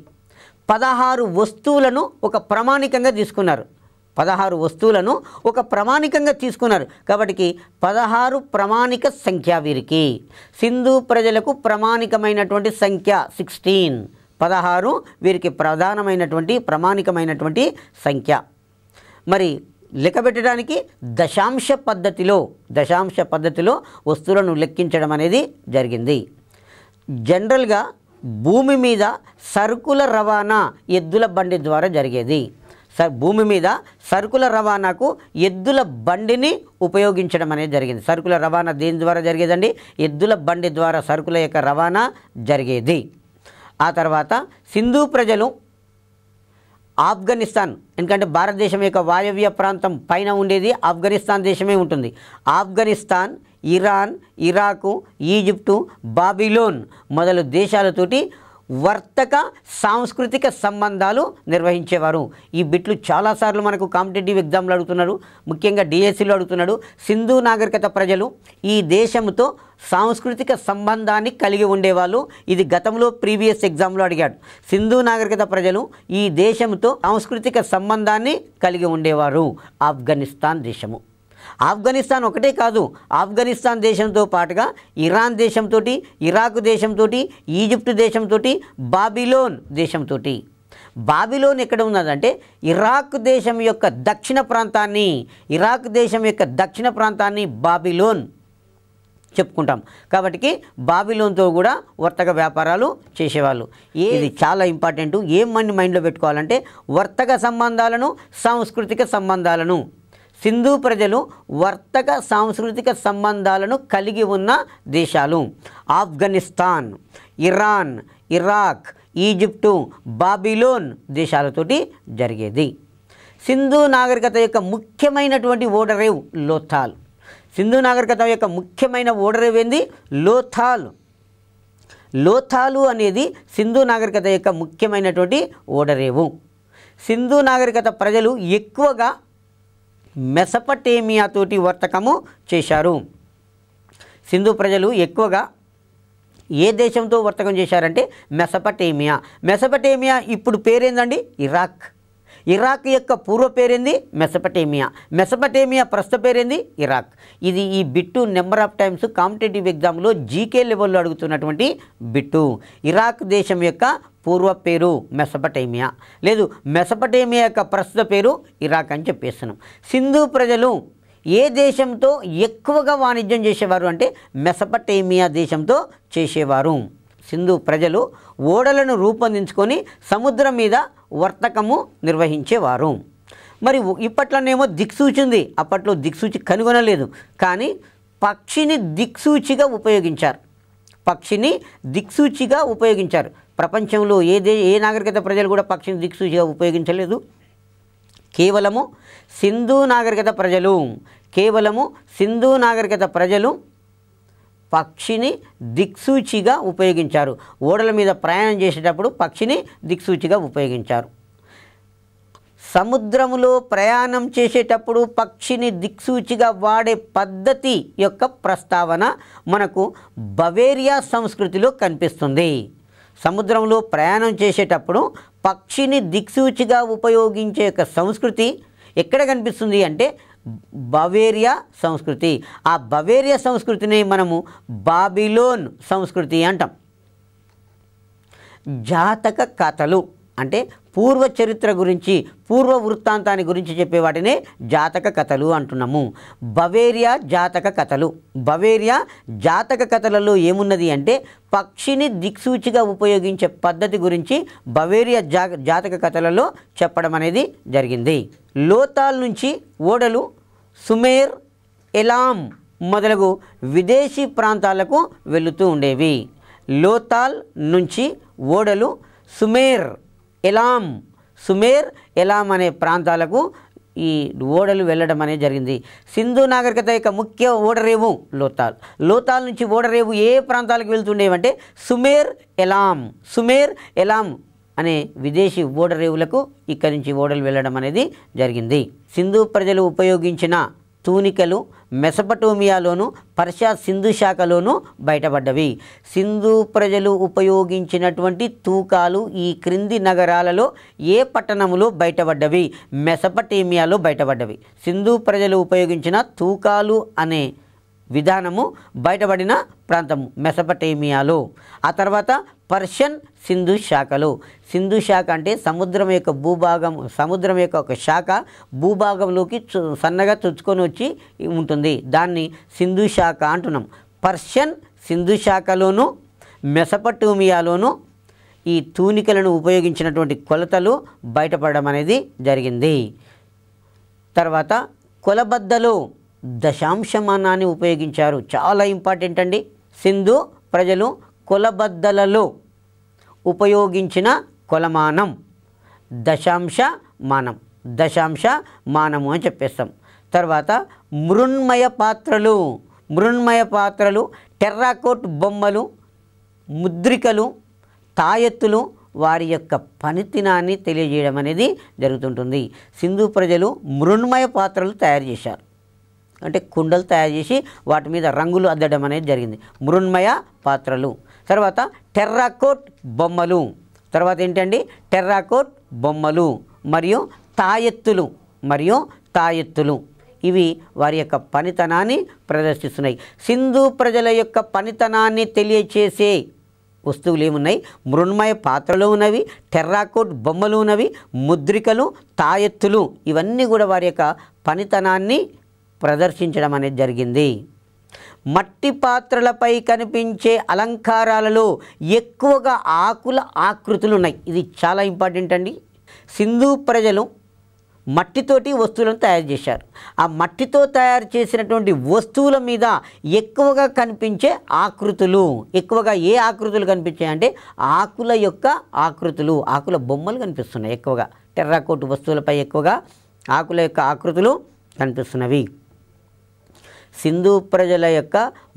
Speaker 1: 16 వస్తువులను ఒక ప్రామాణికంగా తీసుకున్నారు. 16 వస్తువులను ఒక ప్రామాణికంగా తీసుకున్నారు. కాబట్టి 16 ప్రామాణిక సంఖ్య వీరికి. సింధు ప్రజలకు ప్రామాణికమైనటువంటి సంఖ్య 16. 16 వీరికి ప్రధానమైనటువంటి ప్రామాణికమైనటువంటి సంఖ్య. మరి లెక్క పెట్టడానికి దశాంశ పద్ధతిలో వస్తువులను లెక్కించడం అనేది జరిగింది. జనరల్గా భూమి మీద సరుకుల రవాణా ఎద్దుల బండి ద్వారా జరిగేది. భూమి మీద సరుకుల రవాణాకు ఎద్దుల బండిని ఉపయోగించడం అనేది జరిగింది. సరుకుల రవాణా దేని ద్వారా జరిగేదండి? ఎద్దుల బండి ద్వారా సరుకుల యొక్క రవాణా జరిగేది. ఆ తర్వాత సింధు ప్రజలు ఆఫ్ఘనిస్తాన్, ఎందుకంటే భారతదేశం యొక్క వాయవ్య ప్రాంతం పైన ఉండేది ఆఫ్ఘనిస్తాన్ దేశమే ఉంటుంది. Afghanistan, Iran, Iraq, Egypt, Babylon మొదలు దేశాలతోటి వర్తక సాంస్కృతిక సంబంధాలు నిర్వహించేవారు. ఈ బిట్లు చాలాసార్లు మనకు కాంపిటేటివ్ ఎగ్జామ్లో అడుగుతున్నాడు, ముఖ్యంగా డిఎస్సిలో అడుగుతున్నాడు. సింధు నాగరికత ప్రజలు ఈ దేశంతో సాంస్కృతిక సంబంధాన్ని కలిగి ఉండేవాళ్ళు. ఇది గతంలో ప్రీవియస్ ఎగ్జామ్లో అడిగాడు. సింధు నాగరికత ప్రజలు ఈ దేశంతో సాంస్కృతిక సంబంధాన్ని కలిగి ఉండేవారు. ఆఫ్ఘనిస్తాన్ దేశము. ఆఫ్ఘనిస్తాన్ ఒకటే కాదు, ఆఫ్ఘనిస్తాన్ దేశంతో పాటుగా ఇరాన్ దేశంతో, ఇరాక్ దేశంతో, ఈజిప్ట్ దేశంతో, బాబిలోన్ దేశంతో. బాబిలోన్ ఎక్కడ ఉన్నదంటే ఇరాక్ దేశం యొక్క దక్షిణ ప్రాంతాన్ని బాబిలోన్ చెప్పుకుంటాం. కాబట్టి బాబిలోన్తో కూడా వర్తక వ్యాపారాలు చేసేవాళ్ళు. ఇది చాలా ఇంపార్టెంట్. ఏం మైండ్లో పెట్టుకోవాలంటే వర్తక సంబంధాలను, సాంస్కృతిక సంబంధాలను. సింధు ప్రజలు వర్తక సాంస్కృతిక సంబంధాలను కలిగి ఉన్న దేశాలు Afghanistan, Iran, Iraq, Egypt, Babylon దేశాలతోటి జరిగేది. సింధు నాగరికత యొక్క ముఖ్యమైనటువంటి ఓడరేవు లోథాల్. సింధు నాగరికత యొక్క ముఖ్యమైన ఓడరేవు ఏంది? లోథాల్. లోథాలు అనేది సింధు నాగరికత యొక్క ముఖ్యమైనటువంటి ఓడరేవు. సింధు నాగరికత ప్రజలు ఎక్కువగా మెసపటేమియా తోటి వర్తకము చేశారు. సింధు ప్రజలు ఎక్కువగా ఏ దేశంతో వర్తకం చేశారంటే మెసపటేమియా. మెసపటేమియా ఇప్పుడు పేరేందండి? ఇరాక్. ఇరాక్ యొక్క పూర్వ పేరేంది? మెసపటేమియా. మెసపటేమియా ప్రస్తుత పేరేంది? ఇరాక్. ఇది ఈ bit number of times competitive ఎగ్జామ్లో జీకే లెవెల్లో అడుగుతున్నటువంటి బిట్టు. ఇరాక్ దేశం యొక్క పూర్వ పేరు మెసపటేమియా, లేదు మెసపటేమియా యొక్క ప్రస్తుత పేరు ఇరాక్ అని చెప్పేస్తున్నాం. సింధు ప్రజలు ఏ దేశంతో ఎక్కువగా వాణిజ్యం చేసేవారు అంటే మెసపటేమియా దేశంతో చేసేవారు. సింధు ప్రజలు ఓడలను రూపొందించుకొని సముద్రం మీద వర్తకము నిర్వహించేవారు. మరి ఇప్పట్లోనేమో దిక్సూచి ఉంది, అప్పట్లో దిక్సూచి కనుగొనలేదు, కానీ పక్షిని దిక్సూచిగా ఉపయోగించారు. పక్షిని దిక్సూచిగా ఉపయోగించారు. ప్రపంచంలో ఏ నాగరికత ప్రజలు కూడా పక్షిని దిక్సూచిగా ఉపయోగించలేదు. కేవలము సింధు నాగరికత ప్రజలు పక్షిని దిక్సూచిగా ఉపయోగించారు. ఓడల మీద ప్రయాణం చేసేటప్పుడు పక్షిని దిక్సూచిగా ఉపయోగించారు. సముద్రములో ప్రయాణం చేసేటప్పుడు పక్షిని దిక్సూచిగా వాడే పద్ధతి యొక్క ప్రస్తావన మనకు బవేరియా సంస్కృతిలో కనిపిస్తుంది. సముద్రంలో ప్రయాణం చేసేటప్పుడు పక్షిని దిక్సూచిగా ఉపయోగించే యొక్క సంస్కృతి ఎక్కడ కనిపిస్తుంది అంటే బవేరియా సంస్కృతి. ఆ బవేరియా సంస్కృతిని మనము బాబిలోన్ సంస్కృతి అంటాం. జాతక కథలు అంటే పూర్వ చరిత్ర గురించి, పూర్వ వృత్తాంతాన్ని గురించి చెప్పే వాటినే జాతక కథలు అంటున్నాము. బవేరియా జాతక కథలలో ఏమున్నది అంటే పక్షిని దిక్సూచిగా ఉపయోగించే పద్ధతి గురించి బవేరియా జాతక కథలలో చెప్పడం అనేది జరిగింది. లోతాల్ నుంచి ఓడలు సుమేర్, ఎలాం మొదలగు విదేశీ ప్రాంతాలకు వెళుతూ ఉండేవి. లోతాల్ నుంచి ఓడలు సుమేర్, ఎలాం అనే ప్రాంతాలకు ఈ ఓడలు వెళ్ళడం అనేది జరిగింది. సింధు నాగరికత యొక్క ముఖ్య ఓడరేవు లోతాల్ నుంచి ఓడరేవు ఏ ప్రాంతాలకు వెళ్తుండేవంటే సుమేర్, ఎలాం అనే విదేశీ ఓడరేవులకు ఇక్కడి నుంచి ఓడలు వెళ్ళడం అనేది జరిగింది. సింధు ప్రజలు ఉపయోగించిన తూనికలు మెసపటోమియాలోను పర్షియా సింధు శాఖలోను బయటపడ్డవి. సింధు ప్రజలు ఉపయోగించినటువంటి తూకాలు ఈ క్రింది నగరాలలో ఏ పట్టణములో బయటపడ్డవి? మెసపటేమియాలో బయటపడ్డవి. సింధు ప్రజలు ఉపయోగించిన తూకాలు అనే విధానము బయటపడిన ప్రాంతము మెసపటేమియాలో. ఆ తర్వాత పర్షియన్ సింధు శాఖలో. సింధు శాఖ అంటే సముద్రం యొక్క ఒక శాఖ భూభాగంలోకి సన్నగా చొచ్చుకొని వచ్చి ఉంటుంది. దాన్ని సింధు శాఖ అంటున్నాం. పర్షియన్ సింధు శాఖలోను మెసపటోమియాలోను ఈ తూనికలను ఉపయోగించినటువంటి కొలతలు బయటపడడం అనేది జరిగింది. తర్వాత కొలబద్దలో దశాంశమానాన్ని ఉపయోగించారు. చాలా ఇంపార్టెంట్ అండి. సింధు ప్రజలు కొలబద్దలలో ఉపయోగించిన కొలమానం దశాంశమానము అని చెప్పేస్తాం. తర్వాత మృణ్మయ పాత్రలు, టెర్రాకోట్ బొమ్మలు, ముద్రికలు, తాయెత్తులు వారి యొక్క పనితనాన్ని తెలియజేయడం అనేది జరుగుతుంటుంది. సింధు ప్రజలు మృణ్మయ పాత్రలు తయారు చేశారు. అంటే కుండలు తయారు చేసి వాటి మీద రంగులు అద్దడం అనేది జరిగింది. మృణ్మయ పాత్రలు. తర్వాత టెర్రాకోట్ బొమ్మలు. తర్వాత ఏంటండి? టెర్రాకోట్ బొమ్మలు మరియు తాయెత్తులు ఇవి వారి యొక్క పనితనాన్ని ప్రదర్శిస్తున్నాయి. సింధు ప్రజల యొక్క పనితనాన్ని తెలియచేసే వస్తువులు ఏమున్నాయి? మృణ్మయ పాత్రలు ఉన్నవి, టెర్రాకోట్ బొమ్మలు ఉన్నవి, ముద్రికలు, తాయెత్తులు ఇవన్నీ కూడా వారి యొక్క పనితనాన్ని ప్రదర్శించడం అనేది జరిగింది. మట్టి పాత్రలపై కనిపించే అలంకారాలలో ఎక్కువగా ఆకుల ఆకృతులు ఉన్నాయి. ఇది చాలా ఇంపార్టెంట్ అండి. సింధు ప్రజలు మట్టితోటి వస్తువులను తయారు చేశారు. ఆ మట్టితో తయారు చేసినటువంటి వస్తువుల మీద ఎక్కువగా కనిపించే ఆకృతులు, ఎక్కువగా ఏ ఆకృతులు కనిపించాయంటే ఆకుల యొక్క ఆకృతులు, ఆకుల బొమ్మలు కనిపిస్తున్నాయి. ఎక్కువగా టెర్రాకోట్ వస్తువులపై ఎక్కువగా ఆకుల యొక్క ఆకృతులు కనిపిస్తున్నవి. సింధు ప్రజల యొక్క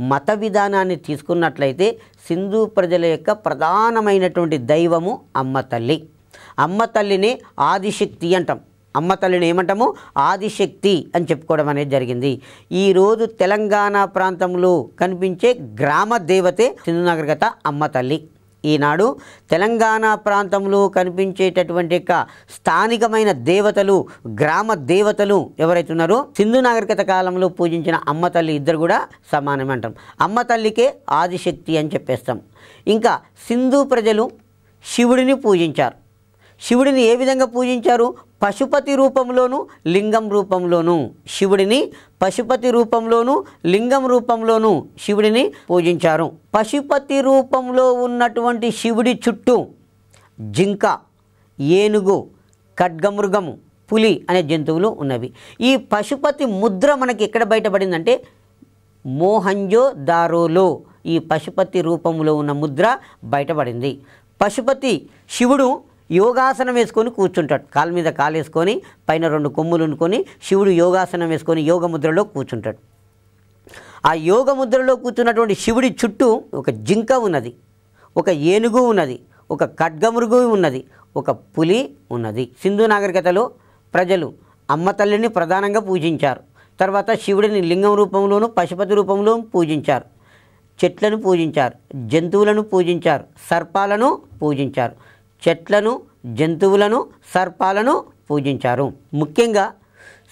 Speaker 1: మత విధానాన్ని తీసుకున్నట్లయితే సింధు ప్రజల యొక్క ప్రధానమైనటువంటి దైవము అమ్మ తల్లి. అమ్మ తల్లిని ఆదిశక్తి అంటాం. అమ్మ తల్లిని ఏమంటాము? ఆదిశక్తి అని చెప్పుకోవడం అనేది జరిగింది. ఈరోజు తెలంగాణ ప్రాంతంలో కనిపించే గ్రామ దేవతే సింధు నాగరికత అమ్మ తల్లి. ఈనాడు తెలంగాణ ప్రాంతంలో కనిపించేటటువంటి యొక్క స్థానికమైన దేవతలు, గ్రామ దేవతలు ఎవరైతే ఉన్నారో సింధు నాగరికత కాలంలో పూజించిన అమ్మ తల్లి ఇద్దరు కూడా సమానమే అంటాం. అమ్మ తల్లికే ఆదిశక్తి అని చెప్పేస్తాం. ఇంకా సింధు ప్రజలు శివుడిని పూజించారు. శివుడిని ఏ విధంగా పూజించారు? పశుపతి రూపంలోను, లింగం రూపంలోను. శివుడిని పశుపతి రూపంలోను, లింగం రూపంలోను శివుడిని పూజించారు. పశుపతి రూపంలో ఉన్నటువంటి శివుడి చుట్టూ జింక, ఏనుగు, ఖడ్గమృగము, పులి అనే జంతువులు ఉన్నవి. ఈ పశుపతి ముద్ర మనకి ఎక్కడ బయటపడిందంటే మోహంజోదారోలో ఈ పశుపతి రూపంలో ఉన్న ముద్ర బయటపడింది. పశుపతి శివుడు యోగాసనం వేసుకొని కూర్చుంటాడు. కాలు మీద కాలు వేసుకొని పైన 2 కొమ్ములు ఉండుకొని శివుడు యోగాసనం వేసుకొని యోగ ముద్రలో కూర్చుంటాడు. ఆ యోగ ముద్రలో కూర్చున్నటువంటి శివుడి చుట్టూ ఒక జింక ఉన్నది, ఒక ఏనుగు ఉన్నది, ఒక ఖడ్గమృగు ఉన్నది, ఒక పులి ఉన్నది. సింధు నాగరికతలో ప్రజలు అమ్మ తల్లిని ప్రధానంగా పూజించారు. తర్వాత శివుడిని లింగం రూపంలోనూ పశుపతి రూపంలోనూ పూజించారు. చెట్లను పూజించారు, జంతువులను పూజించారు, సర్పాలను పూజించారు. చెట్లను, జంతువులను, సర్పాలను పూజించారు. ముఖ్యంగా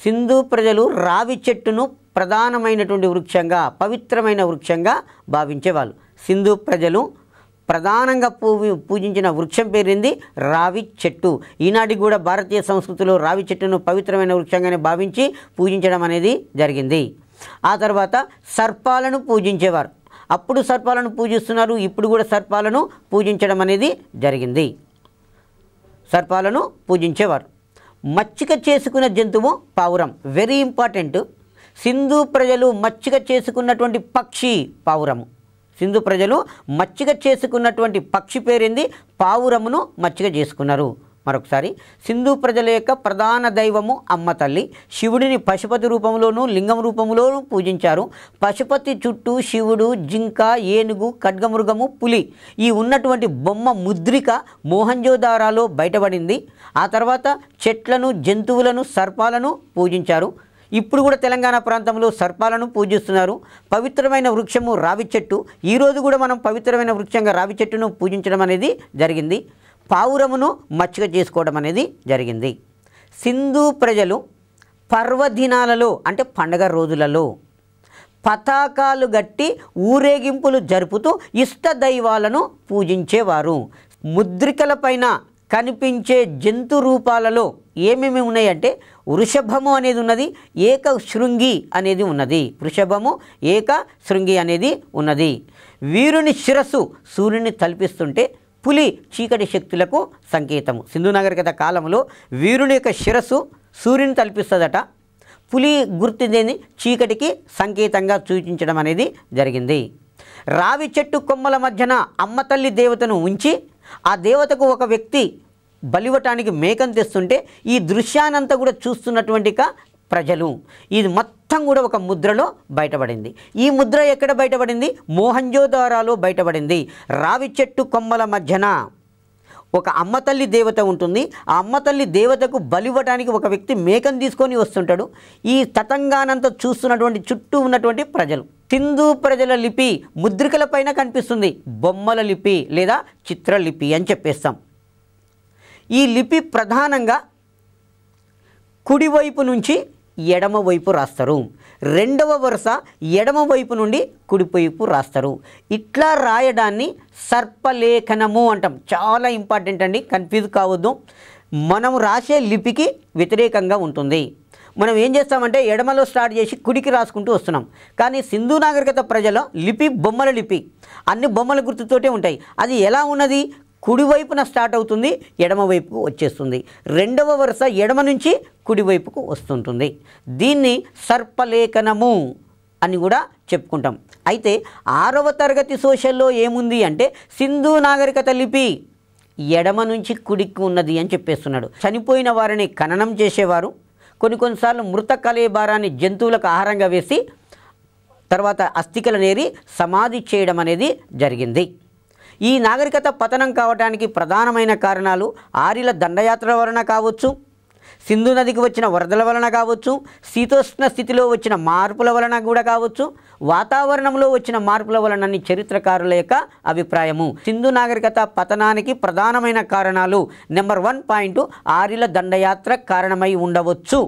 Speaker 1: సింధు ప్రజలు రావి చెట్టును ప్రధానమైనటువంటి వృక్షంగా, పవిత్రమైన వృక్షంగా భావించేవాళ్ళు. సింధు ప్రజలు ప్రధానంగా పూజించిన వృక్షం పేరింది రావి చెట్టు. ఈనాటికి కూడా భారతీయ సంస్కృతిలో రావి చెట్టును పవిత్రమైన వృక్షంగానే భావించి పూజించడం అనేది జరిగింది. ఆ తర్వాత సర్పాలను పూజించేవారు. అప్పుడు సర్పాలను పూజిస్తున్నారు, ఇప్పుడు కూడా సర్పాలను పూజించడం అనేది జరిగింది. సర్పాలను పూజించేవారు. మచ్చిక చేసుకున్న జంతువు పావురం. Very important. సింధు ప్రజలు మచ్చిక చేసుకున్నటువంటి పక్షి పావురము. సింధు ప్రజలు మచ్చిక చేసుకున్నటువంటి పక్షి పేరింది పావురమును మచ్చిక చేసుకున్నారు. మరొకసారి, సింధు ప్రజల యొక్క ప్రధాన దైవము అమ్మ తల్లి. శివుడిని పశుపతి రూపంలోనూ లింగం రూపంలోనూ పూజించారు. పశుపతి చుట్టూ శివుడు, జింక, ఏనుగు, ఖడ్గమృగము, పులి ఈ ఉన్నటువంటి బొమ్మ ముద్రిక మోహంజోదారాలో బయటపడింది. ఆ తర్వాత చెట్లను, జంతువులను, సర్పాలను పూజించారు. ఇప్పుడు కూడా తెలంగాణ ప్రాంతంలో సర్పాలను పూజిస్తున్నారు. పవిత్రమైన వృక్షము రావి చెట్టు. ఈరోజు కూడా మనం పవిత్రమైన వృక్షంగా రావి చెట్టును పూజించడం అనేది జరిగింది. పావురమును మచ్చిక చేసుకోవడం అనేది జరిగింది. సింధు ప్రజలు పర్వదినాలలో అంటే పండగ రోజులలో పతాకాలు గట్టి ఊరేగింపులు జరుపుతూ ఇష్ట దైవాలను పూజించేవారు. ముద్రికలపైన కనిపించే జంతు రూపాలలో ఏమేమి ఉన్నాయంటే వృషభము అనేది ఉన్నది, ఏక శృంగి అనేది ఉన్నది. వృషభము, ఏక శృంగి అనేది ఉన్నది. వీరుని శిరస్సు సూర్యుని తలపిస్తుంటే పులి చీకటి శక్తులకు సంకేతము. సింధు నాగరికత కాలంలో వీరుని యొక్క శిరస్సు సూర్యుని తలపిస్తుందట. పులి గుర్తిందేని చీకటికి సంకేతంగా సూచించడం అనేది జరిగింది. రావి చెట్టు కొమ్మల మధ్యన అమ్మ తల్లి దేవతను ఉంచి ఆ దేవతకు ఒక వ్యక్తి బలివటానికి మేకను తెస్తుంటే ఈ దృశ్యానంతా కూడా చూస్తున్నటువంటి ప్రజలు ఇది మొత్తం కూడా ఒక ముద్రలో బయటపడింది. ఈ ముద్ర ఎక్కడ బయటపడింది? మోహంజోదారాలో బయటపడింది. రావి చెట్టు కొమ్మల మధ్యన ఒక అమ్మ తల్లి దేవత ఉంటుంది. ఆ అమ్మ తల్లి దేవతకు బలివ్వటానికి ఒక వ్యక్తి మేకను తీసుకొని వస్తుంటాడు. ఈ తతంగానంతా చూస్తున్నటువంటి చుట్టూ ఉన్నటువంటి ప్రజలు. సింధు ప్రజల లిపి ముద్రికల పైన కనిపిస్తుంది. బొమ్మల లిపి లేదా చిత్రలిపి అని చెప్పేస్తాం. ఈ లిపి ప్రధానంగా కుడివైపు నుంచి ఎడమవైపు రాస్తారు. రెండవ వరుస ఎడమవైపు నుండి కుడివైపు రాస్తారు. ఇట్లా రాయడాన్ని సర్పలేఖనము అంటాం. చాలా ఇంపార్టెంట్ అండి, కన్ఫ్యూజ్ కావద్దు. మనం రాసే లిపికి వ్యతిరేకంగా ఉంటుంది. మనం ఏం చేస్తామంటే ఎడమలో స్టార్ట్ చేసి కుడికి రాసుకుంటూ వస్తున్నాం. కానీ సింధు నాగరికత ప్రజల లిపి బొమ్మల లిపి. అన్ని బొమ్మల గుర్తుతోటే ఉంటాయి. అది ఎలా ఉన్నది? కుడివైపున స్టార్ట్ అవుతుంది, ఎడమవైపుకు వచ్చేస్తుంది. రెండవ వరుస ఎడమ నుంచి కుడివైపుకు వస్తుంటుంది. దీన్ని సర్పలేఖనము అని కూడా చెప్పుకుంటాం. అయితే 6వ తరగతి సోషల్లో ఏముంది అంటే సింధు నాగరికత లిపి ఎడమ నుంచి కుడికి ఉన్నది అని చెప్పేస్తున్నాడు. చనిపోయిన వారిని ఖననం చేసేవారు. కొన్నిసార్లు మృత కళేబారాన్ని జంతువులకు ఆహారంగా వేసి తర్వాత అస్థికలు నేరి సమాధి చేయడం అనేది జరిగింది. ఈ నాగరికత పతనం కావడానికి ప్రధానమైన కారణాలు ఆర్యుల దండయాత్ర వలన కావచ్చు, సింధు నదికి వచ్చిన వరదల వలన కావచ్చు, శీతోష్ణ స్థితిలో వచ్చిన మార్పుల వలన కూడా కావచ్చు, వాతావరణంలో వచ్చిన మార్పుల వలన చరిత్రకారుల యొక్క అభిప్రాయము. సింధు నాగరికత పతనానికి ప్రధానమైన కారణాలు నెంబర్ 1 పాయింట్ ఆర్యుల దండయాత్ర కారణమై ఉండవచ్చు,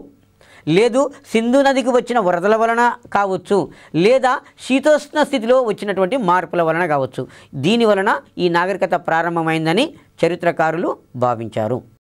Speaker 1: లేదు సింధు నదికి వచ్చిన వరదల వలన కావచ్చు, లేదా శీతోష్ణ స్థితిలో వచ్చినటువంటి మార్పుల వలన కావచ్చు. దీని వలన ఈ నాగరికత ప్రారంభమైందని చరిత్రకారులు భావించారు.